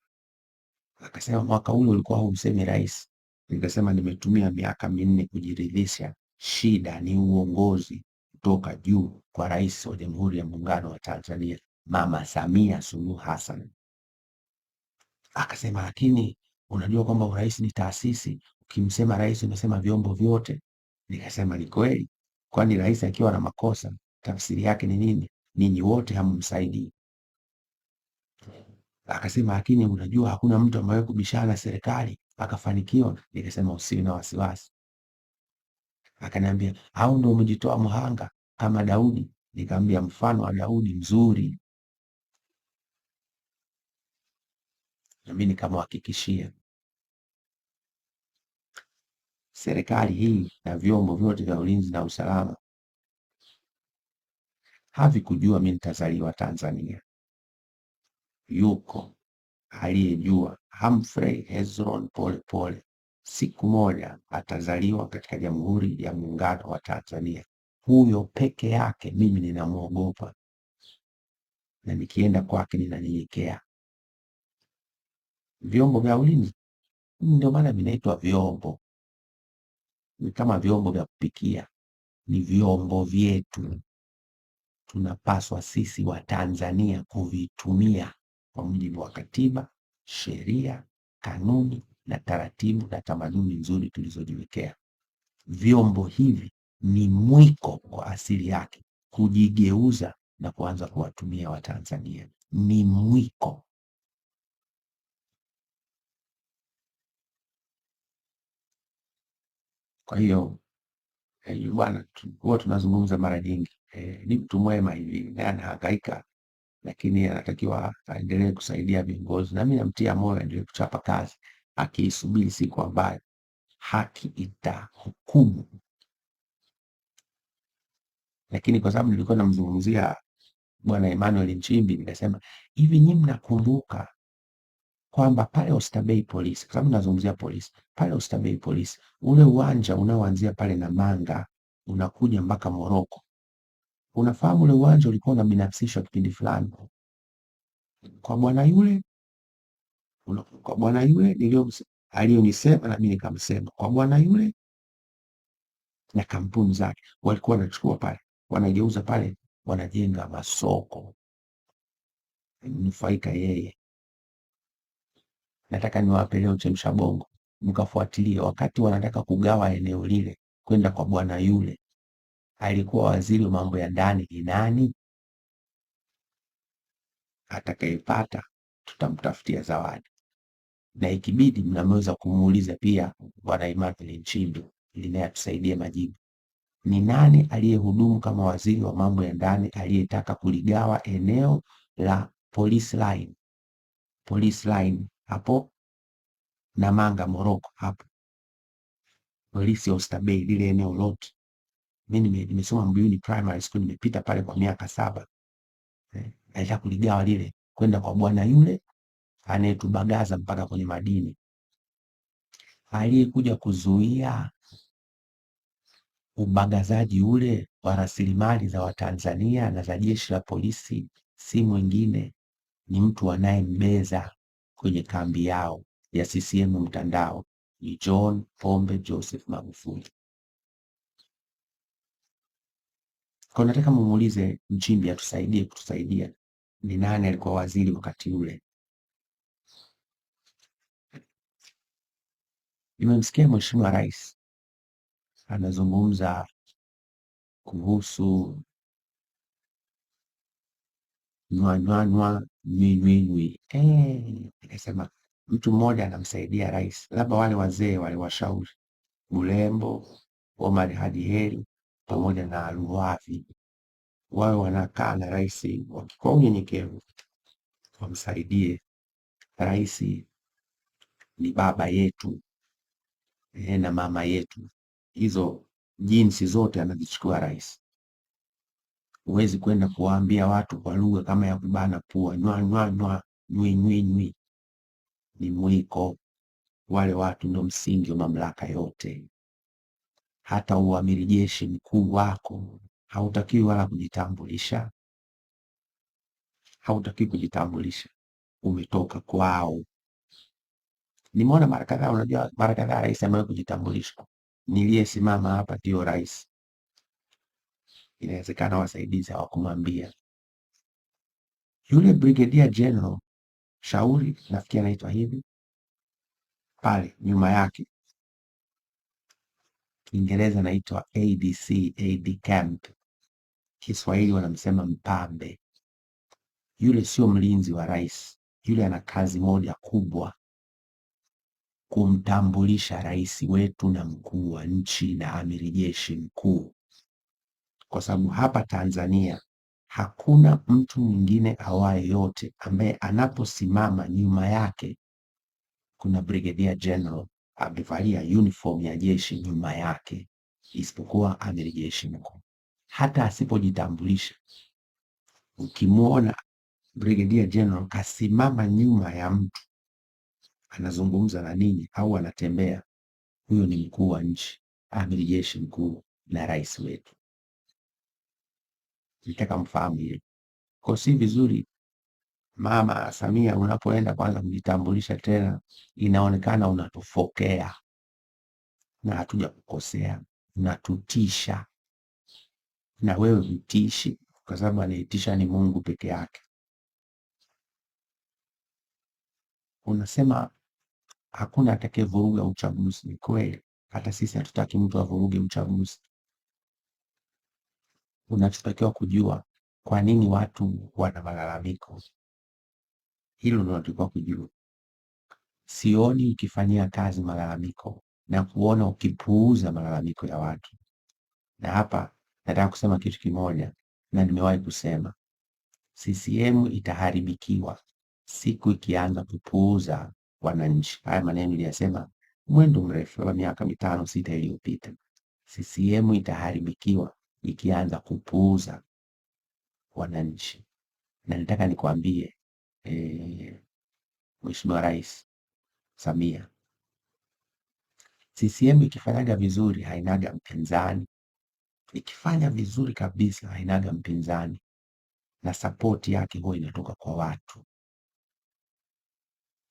S1: Akasema mwaka ule ulikuwa humsemi rais. Nikasema nimetumia miaka 4 kujiridhisha, shida ni uongozi kutoka juu kwa Rais wa Jamhuri ya Muungano wa Tanzania Mama Samia Suluhu Hassan. Akasema lakini unajua kwamba urais ni taasisi, ukimsema rais umesema vyombo vyote. Nikasema ni kweli, kwani rais akiwa na makosa tafsiri yake ni nini? Ninyi wote hamumsaidii. Akasema lakini unajua hakuna mtu ambaye kubishana na serikali akafanikiwa. Nikasema usiwe na wasiwasi. Akaniambia au ndio umejitoa mhanga kama Daudi? Nikamwambia mfano wa Daudi mzuri. Na mimi nikamhakikishia serikali hii na vyombo vyote vya ulinzi na usalama havikujua mimi nitazaliwa Tanzania. Yuko aliyejua, Humphrey Hezron Polepole siku moja atazaliwa katika Jamhuri ya Muungano wa Tanzania. Huyo peke yake mimi ninamwogopa, na nikienda kwake ninanyenyekea. Vyombo vya ulinzi ndio maana vinaitwa vyombo, ni kama vyombo vya kupikia, ni vyombo vyetu. Tunapaswa sisi wa Tanzania kuvitumia kwa mujibu wa katiba, sheria, kanuni na taratibu na tamaduni nzuri tulizojiwekea. Vyombo hivi ni mwiko kwa asili yake kujigeuza na kuanza kuwatumia Watanzania, ni mwiko. Kwa hiyo bwana, huwa tunazungumza mara nyingi, ni mtu mwema hivi naye anahangaika, lakini anatakiwa aendelee kusaidia viongozi, na mimi namtia moyo aendelee kuchapa kazi. akiisubiri siku ambayo haki itahukumu. Lakini kwa sababu nilikuwa namzungumzia Bwana Emmanuel Nchimbi, nikasema hivi, nyinyi mnakumbuka kwamba pale Oysterbay Police, kwa sababu nazungumzia polisi, pale Oysterbay Police, ule uwanja unaoanzia pale Namanga unakuja mpaka Moroko, unafahamu ule uwanja ulikuwa unabinafsishwa kipindi fulani kwa bwana yule, kwa bwana yule aliyonisema na mimi nikamsema, kwa bwana yule na kampuni zake walikuwa wanachukua pale, wanageuza pale, wanajenga masoko, nufaika yeye. Nataka niwape leo chemsha bongo, mkafuatilie. Wakati wanataka kugawa eneo lile kwenda kwa bwana yule, alikuwa waziri wa mambo ya ndani ni nani? Atakayepata tutamtafutia zawadi, na ikibidi mnaweza kumuuliza pia bwana Emmanuel Nchimbi ili naye atusaidie majibu. Ni nani aliyehudumu kama waziri wa mambo ya ndani aliyetaka kuligawa eneo la police line hapo Namanga Moroko, hapo polisi ya Oysterbay, lile eneo lote. Mimi nimesoma Mbuyuni Primary School, nimepita pale kwa miaka 7. Alitaka kuligawa lile kwenda kwa bwana yule anayetubagaza mpaka kwenye madini. Aliyekuja kuzuia ubagazaji ule wa rasilimali za Watanzania na za jeshi la polisi si mwingine, ni mtu anayembeza kwenye kambi yao ya CCM mtandao, ni John Pombe Joseph Magufuli. Kwa nataka mumuulize Nchimbi atusaidie kutusaidia ni nani alikuwa waziri wakati ule. Nimemsikia Mheshimiwa Rais anazungumza kuhusu nywa nywi. Nikasema mtu mmoja anamsaidia rais, labda wale wazee wale washauri Bulembo, Omar Hadi Heri pamoja na Luwavi, wawe wanakaa na rais kwa unyenyekevu, wamsaidie rais. Ni baba yetu na mama yetu, hizo jinsi zote anazichukua rais. Huwezi kwenda kuwaambia watu kwa lugha kama ya kubana pua, nywa nywi. Ni mwiko. Wale watu ndio msingi wa mamlaka yote. Hata uamiri jeshi mkuu wako hautakiwi wala kujitambulisha, umetoka kwao. Nimeona mara kadhaa, unajua mara kadhaa rais amewahi kujitambulisha, niliyesimama hapa ndio rais. Inawezekana wasaidizi hawakumwambia. Yule Brigadier General Shauri, nafikiri anaitwa hivi, pale nyuma yake Kiingereza anaitwa ADC, AD Camp, Kiswahili wanamsema mpambe. Yule sio mlinzi wa rais, yule ana kazi moja kubwa, kumtambulisha rais wetu na mkuu wa nchi na amiri jeshi mkuu, kwa sababu hapa Tanzania hakuna mtu mwingine awaye yote ambaye anaposimama nyuma yake kuna Brigadier General amevalia uniform ya jeshi nyuma yake, isipokuwa amiri jeshi mkuu. Hata asipojitambulisha, ukimwona Brigadier General kasimama nyuma ya mtu anazungumza na nini au anatembea, huyo ni mkuu wa nchi, amiri jeshi mkuu na rais wetu. Nitaka mfahamu hilo. Kwa si vizuri Mama Samia unapoenda kwanza kujitambulisha tena inaonekana unatufokea, na hatuja kukosea, unatutisha. Na wewe utishi, kwa sababu anaitisha ni Mungu peke yake. Unasema hakuna atakayevuruga uchaguzi. Ni kweli, hata sisi hatutaki mtu avuruge uchaguzi. Unachotakiwa kujua kwa nini watu wana malalamiko, hilo ndio unatakiwa kujua. Sioni ukifanyia kazi malalamiko na kuona ukipuuza malalamiko ya watu. Na hapa nataka kusema kitu kimoja, na nimewahi kusema, CCM itaharibikiwa siku ikianza kupuuza wananchi. Haya maneno niliyasema mwendo mrefu wa miaka 5-6 iliyopita. CCM itaharibikiwa ikianza kupuuza wananchi, na nataka nikwambie Mheshimiwa Rais Samia, CCM ikifanyaga vizuri hainaga mpinzani, ikifanya vizuri kabisa hainaga mpinzani, na sapoti yake huwa inatoka kwa watu.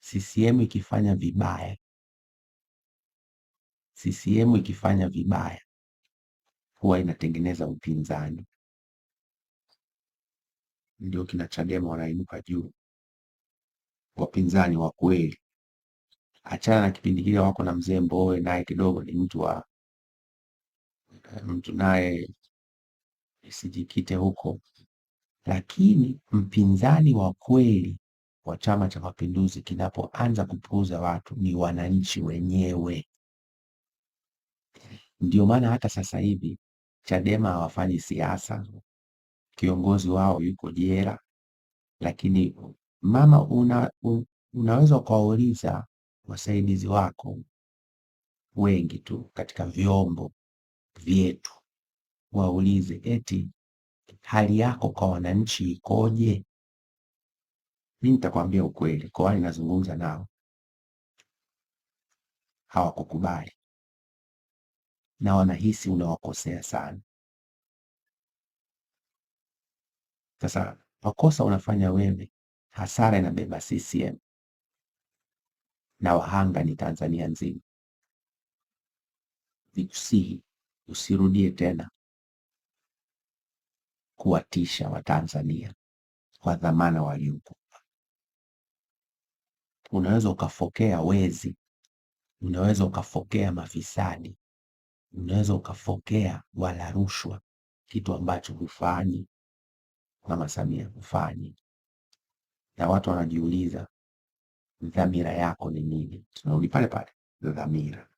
S1: CCM ikifanya vibaya, CCM ikifanya vibaya huwa inatengeneza upinzani, ndio kina Chadema wanainuka juu, wapinzani wa kweli. Achana na kipindi kile wako na mzee Mbowe, naye kidogo ni mtu naye isijikite huko, lakini mpinzani wa kweli wa Chama cha Mapinduzi kinapoanza kupuuza watu ni wananchi wenyewe. Ndio maana hata sasa hivi Chadema hawafanyi siasa, kiongozi wao yuko jela, lakini mama, unaweza ukawauliza wasaidizi wako wengi tu katika vyombo vyetu, waulize eti hali yako kwa wananchi ikoje? Mimi nitakwambia ukweli, kwa wale nazungumza nao hawakukubali na wanahisi unawakosea sana. Sasa makosa unafanya wewe, hasara inabeba CCM na wahanga ni Tanzania nzima. Nikusihi usirudie tena kuwatisha Watanzania kwa dhamana waliokupa. Unaweza ukafokea wezi, unaweza ukafokea mafisadi, unaweza ukafokea wala rushwa, kitu ambacho hufanyi Mama Samia, hufanyi. Na watu wanajiuliza dhamira yako ni nini? Tunarudi pale pale, dhamira.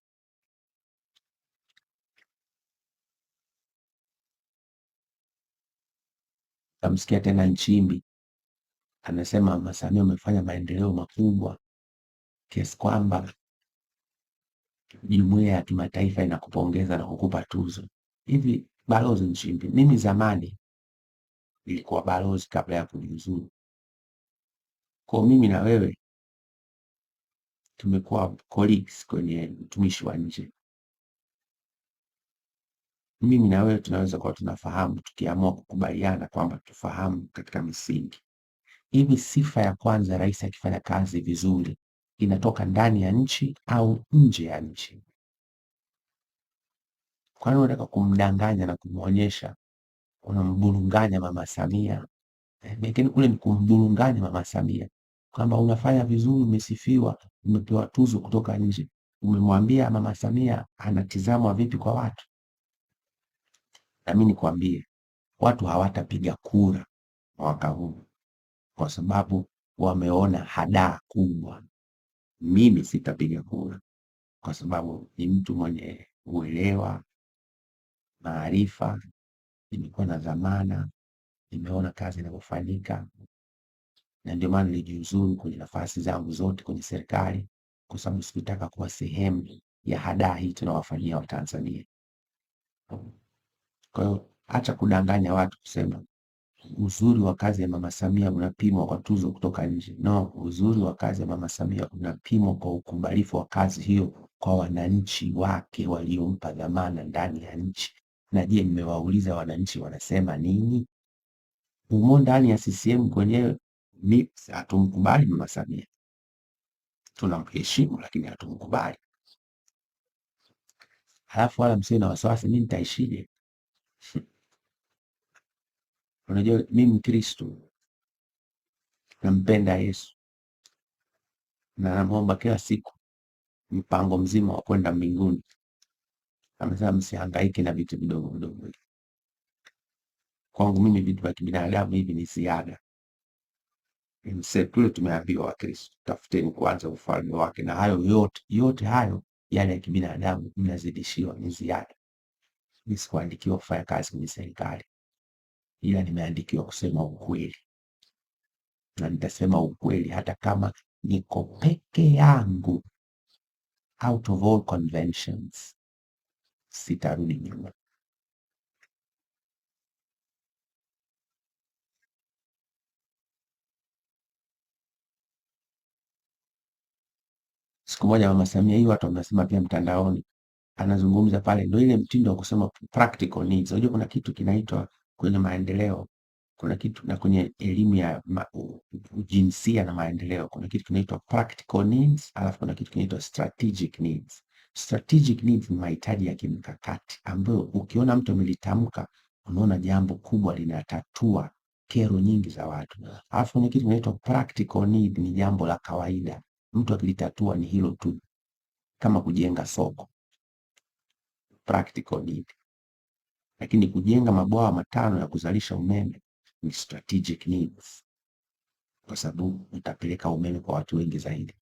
S1: Tamsikia tena Nchimbi anasema Mama Samia umefanya maendeleo makubwa kiasi kwamba jumuiya ya kimataifa inakupongeza na kukupa tuzo. Hivi Balozi Nchimbi, mimi zamani nilikuwa balozi kabla ya kujiuzuru. Kwa mimi na wewe tumekuwa colleagues kwenye utumishi wa nje. Mimi na wewe tunaweza kuwa tunafahamu, tukiamua kukubaliana kwamba tufahamu katika misingi. Hivi sifa ya kwanza rais akifanya kazi vizuri inatoka ndani ya nchi au nje ya nchi? Kwani unataka kumdanganya na kumwonyesha unamburunganya Mama Samia? Lakini kule ni kumburunganya Mama Samia kwamba unafanya vizuri, umesifiwa, umepewa tuzo kutoka nje. Umemwambia Mama Samia anatizamwa vipi kwa watu? Na mimi nikwambie, watu hawatapiga kura mwaka huu kwa sababu wameona hadaa kubwa. Mimi sitapiga kura kwa sababu ni mtu mwenye uelewa, maarifa, nimekuwa na dhamana, nimeona kazi inavyofanyika, na ndio maana nilijiuzuru kwenye nafasi zangu zote kwenye serikali, kwa sababu sikutaka kuwa sehemu ya hadaa hii tunawafanyia Watanzania. Kwa hiyo acha kudanganya watu kusema uzuri wa kazi ya Mama Samia unapimwa kwa tuzo kutoka nje. No, uzuri wa kazi ya Mama Samia unapimwa kwa ukubalifu wa kazi hiyo kwa wananchi wake waliompa dhamana ndani ya nchi. Na je, nimewauliza wananchi wanasema nini? Humo ndani ya CCM kwenyewe hatumkubali Mama Samia, tunamheshimu lakini hatumkubali. Halafu wala msiwe na wasiwasi, mimi nitaishije? Unajua mimi Mkristo, nampenda Yesu na namwomba kila siku mpango mzima wa kwenda mbinguni. Amesema msihangaike na vitu vidogo vidogo. Kwangu mimi vitu vya kibinadamu hivi ni ziada. Tule tumeambiwa Wakristo, tafuteni kwanza ufalme wake, na hayo yote hayo yale ya kibinadamu mnazidishiwa, ni ziada. Mimi sikuandikiwa kufanya kazi kwenye serikali, ila nimeandikiwa kusema ukweli, na nitasema ukweli hata kama niko peke yangu, out of all conventions, sitarudi nyuma. Siku moja Mama Samia, hii watu wanasema pia mtandaoni, anazungumza pale, ndio ile mtindo wa kusema practical needs. Unajua kuna kitu kinaitwa kwenye maendeleo, kuna kitu na kwenye elimu ya jinsia na maendeleo, kuna kitu kinaitwa practical needs, alafu kuna kitu kinaitwa strategic needs. Strategic needs ni mahitaji ya kimkakati ambayo ukiona mtu amelitamka unaona jambo kubwa linatatua kero nyingi za watu. Alafu kuna kitu kinaitwa practical need, ni jambo la kawaida, mtu akilitatua ni hilo tu, kama kujenga soko, practical need. Lakini kujenga mabwawa matano ya kuzalisha umeme ni strategic needs, kwa sababu utapeleka umeme kwa watu wengi zaidi.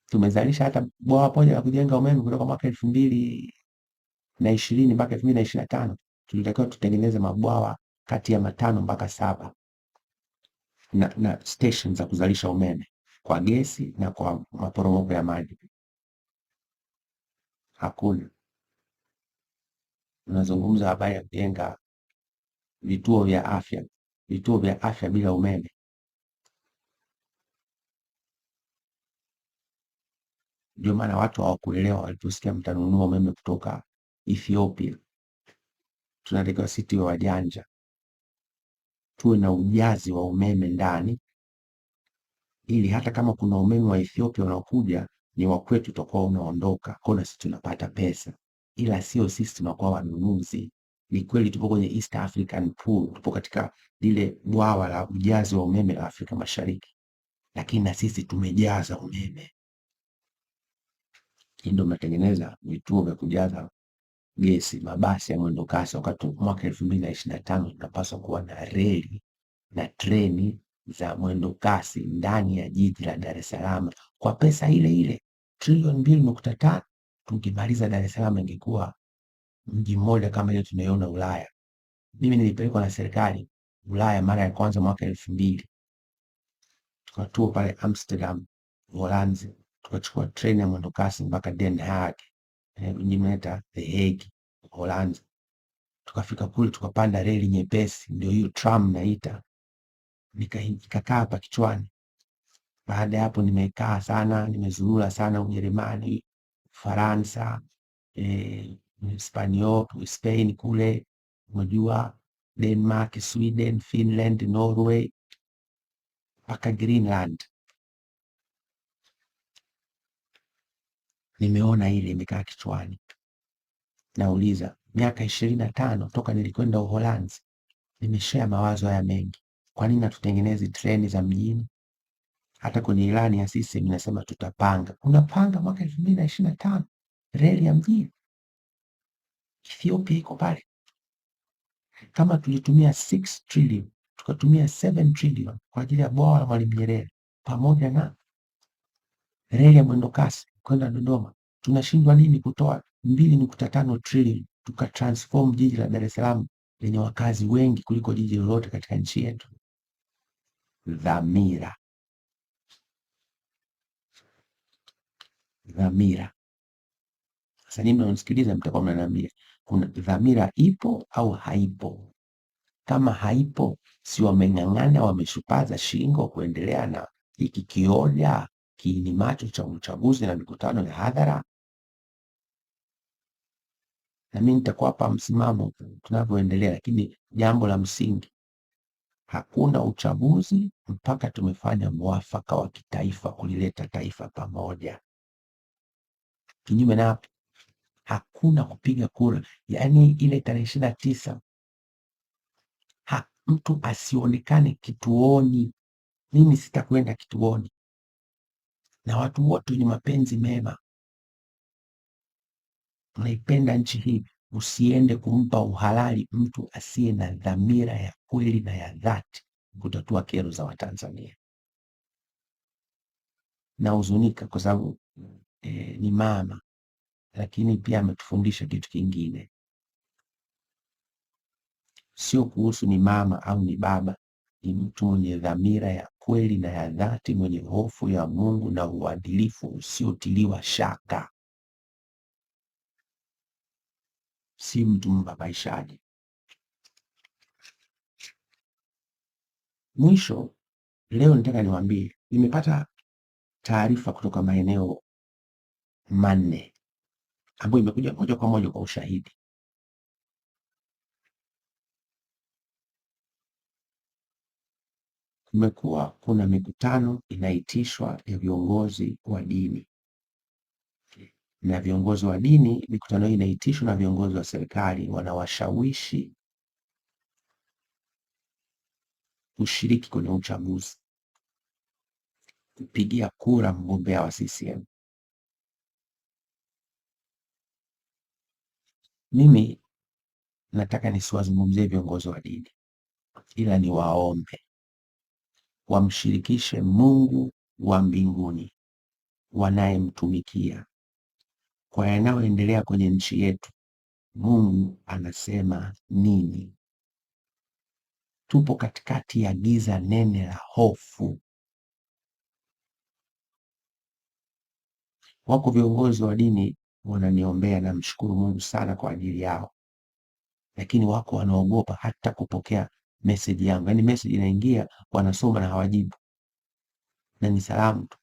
S1: Tumezalisha hata bwawa moja la kujenga umeme kutoka mwaka 2020 mpaka 2025. Tulitakiwa tutengeneze mabwawa kati ya 5 mpaka 7 na station za kuzalisha umeme kwa gesi na kwa maporomoko ya maji. Hakuna. Unazungumza habari ya kujenga vituo vya afya, vituo vya afya bila umeme. Ndio maana watu hawakuelewa waliposikia mtanunua umeme kutoka Ethiopia. Tunatakiwa sisi tuwe wajanja, tuwe na ujazi wa umeme ndani, ili hata kama kuna umeme wa Ethiopia unaokuja ni wa kwetu, tutakuwa unaondoka, kwa sisi tunapata pesa, ila sio sisi tunakuwa wanunuzi. Ni kweli tupo kwenye East African Pool, tupo katika lile bwawa la ujazi wa umeme la Afrika Mashariki, lakini na sisi tumejaza umeme. Ndio mnatengeneza vituo vya kujaza gesi, mabasi ya mwendo kasi, wakati mwaka 2025 tunapaswa kuwa na reli na treni za mwendo kasi ndani ya jiji la Dar es Salaam kwa pesa ile ile trilioni 2.5. Tukimaliza Dar es Salaam ingekuwa mji mmoja kama ile tunaiona Ulaya. Mimi nilipelekwa na serikali Ulaya mara ya kwanza mwaka 2000, tukatua pale Amsterdam Uholanzi, tukachukua treni ya mwendo kasi mpaka Den Haag, mji mnaita The Hague Uholanzi. Tukafika kule tukapanda reli nyepesi, ndio hiyo tram naita, nikakaa hapa kichwani. Baada ya hapo nimekaa sana, nimezurura sana Ujerumani, Faransa, Hispania, Spain kule, unajua Denmark, Sweden, Finland, Norway mpaka Greenland. Nimeona ile imekaa kichwani. Nauliza, miaka 25 toka nilikwenda Uholanzi, nimeshare mawazo haya mengi. Kwa nini hatutengenezi treni za mjini? Hata kwenye ilani ya CCM inasema tutapanga. Unapanga mwaka 2025 reli ya mjini? Ethiopia iko pale. Kama tulitumia 6 trillion, tukatumia 7 trillion kwa ajili ya bwawa la Mwalimu Nyerere pamoja na reli ya mwendo kasi kwenda Dodoma, tunashindwa nini kutoa 2.5 trillion tukatransform jiji la Dar es Salaam lenye wakazi wengi kuliko jiji lolote katika nchi yetu? Dhamira. Dhamira. Sasa nyinyi mnaonisikiliza mtakuwa mnaniambia kuna dhamira ipo au haipo? Kama haipo, si wameng'ang'ana, wameshupaza shingo kuendelea na hiki kioja kiini macho cha uchaguzi na mikutano ya hadhara? Na mimi nitakuwa hapa msimamo tunavyoendelea, lakini jambo la msingi, hakuna uchaguzi mpaka tumefanya mwafaka wa kitaifa kulileta taifa pamoja. Kinyume na hapo hakuna kupiga kura. Yaani ile tarehe 29 mtu asionekane kituoni. Mimi sitakwenda kituoni, na watu wote wenye mapenzi mema, unaipenda nchi hii, usiende kumpa uhalali mtu asiye na dhamira ya kweli na ya dhati kutatua kero za Watanzania. Nahuzunika kwa sababu ni mama, lakini pia ametufundisha kitu kingine. Sio kuhusu ni mama au ni baba, ni mtu mwenye dhamira ya kweli na ya dhati, mwenye hofu ya Mungu na uadilifu usiotiliwa shaka, si mtu mbabaishaji. Mwisho, leo nataka niwaambie, nimepata taarifa kutoka maeneo manne ambayo imekuja moja kwa moja kwa ushahidi. Kumekuwa kuna mikutano inaitishwa ya viongozi wa dini, na viongozi wa dini, mikutano hii inaitishwa na viongozi wa serikali, wanawashawishi kushiriki kwenye uchaguzi, kupigia kura mgombea wa CCM. Mimi nataka nisiwazungumzie viongozi wa dini, ila niwaombe wamshirikishe Mungu wa mbinguni wanayemtumikia kwa yanayoendelea kwenye nchi yetu. Mungu anasema nini? Tupo katikati ya giza nene la hofu. Wako viongozi wa dini wananiombea, na mshukuru Mungu sana kwa ajili yao, lakini wako wanaogopa hata kupokea message yangu. Yaani message inaingia, wanasoma na hawajibu, na ni salamu tu.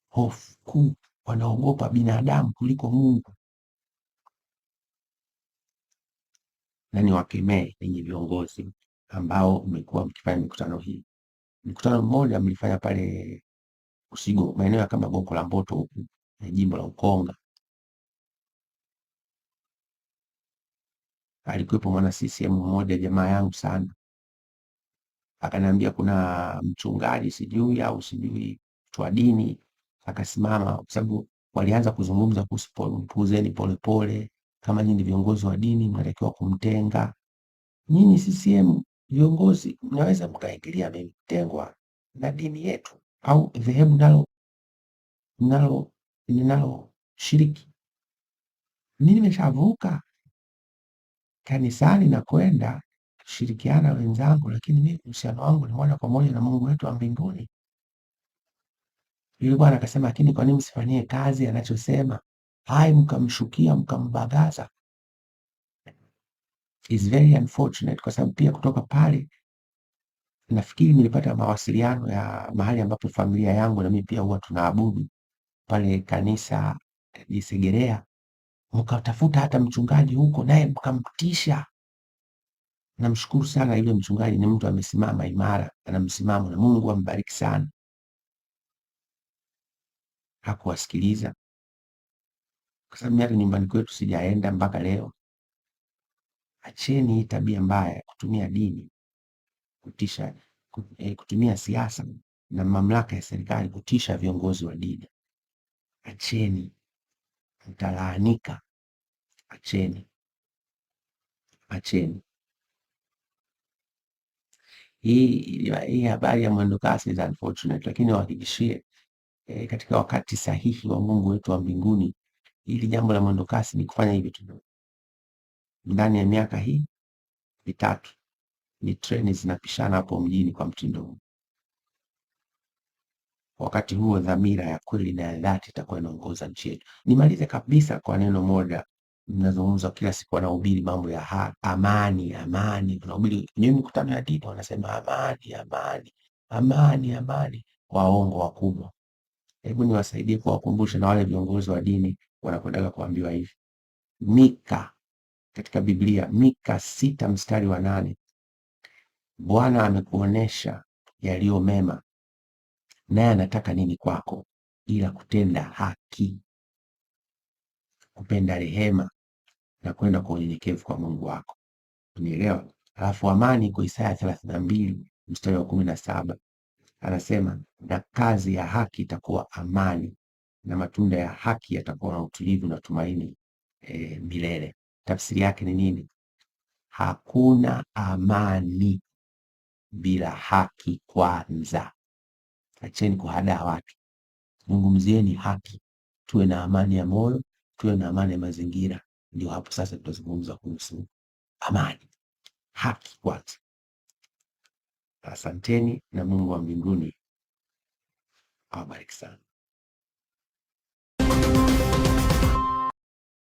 S1: Hofu kuu, wanaogopa binadamu kuliko Mungu. Na niwakemee ninyi viongozi ambao mmekuwa mkifanya mikutano hii. Mkutano mmoja mlifanya pale Usigo, maeneo kama Gongo la Mboto huku na jimbo la Ukonga. Alikuwepo mwana CCM mmoja, jamaa yangu sana, akaniambia kuna mchungaji sijui au sijui mtu wa dini akasimama, kwa sababu walianza kuzungumza kuhusu Mpuzeni Polepole, kama nyinyi viongozi wa dini mnatakiwa kumtenga. Nyinyi CCM viongozi mnaweza mkaingilia ametengwa na dini yetu au dhehebu ninalo shiriki? Mimi nimeshavuka kanisani na kwenda kushirikiana wenzangu, lakini mimi uhusiano wangu ni moja kwa moja na Mungu wetu wa mbinguni. Yule bwana akasema, lakini kwa nini msifanyie kazi anachosema? Hai, mkamshukia mkambagaza. Is very unfortunate, kwa sababu pia kutoka pale nafikiri nilipata mawasiliano ya mahali ambapo familia yangu na mimi pia huwa tunaabudu pale kanisa Jisegerea, mkatafuta hata mchungaji huko naye mkamtisha. Namshukuru sana yule mchungaji, ni mtu amesimama imara, ana msimamo, na Mungu ambariki sana. Hakuwasikiliza, kwa sababu hata nyumbani kwetu sijaenda mpaka leo. Acheni hii tabia mbaya ya kutumia dini kutisha, kutumia siasa na mamlaka ya serikali kutisha viongozi wa dini. Acheni, mtalaanika. Acheni. Hii habari ya mwendokasi is unfortunate, lakini wahakikishie katika wakati sahihi wa Mungu wetu wa mbinguni, hili jambo la mwendokasi ni kufanya hivi tu. Ndani ya miaka hii mitatu ni treni zinapishana hapo mjini kwa mtindo huu. Wakati huo dhamira ya kweli na ya dhati itakuwa inaongoza nchi yetu. Nimalize kabisa kwa neno moja. Mnazungumza kila siku, wanahubiri mambo ya amani, amani. Wanahubiri kwenye mikutano ya dini, wanasema amani, amani, amani, amani. Waongo wakubwa. Hebu niwasaidie kuwakumbusha na wale viongozi wa dini wanakwendaga kuambiwa hivi. Mika, katika Biblia, Mika 6:8, Bwana amekuonesha yaliyo mema, naye anataka nini kwako ila kutenda haki, kupenda rehema na kwenda kwa unyenyekevu kwa Mungu wako. Unielewa? Alafu amani kwa Isaya 32:17 anasema, na kazi ya haki itakuwa amani, na matunda ya haki yatakuwa na utulivu na tumaini milele. Tafsiri yake ni nini? Hakuna amani bila haki kwanza. Acheni kuhadaa watu, zungumzieni haki, tuwe na amani ya moyo, tuwe na amani ya mazingira. Ndio hapo sasa tutazungumza kuhusu amani. Haki kwanza. Asanteni na Mungu wa mbinguni awabariki sana.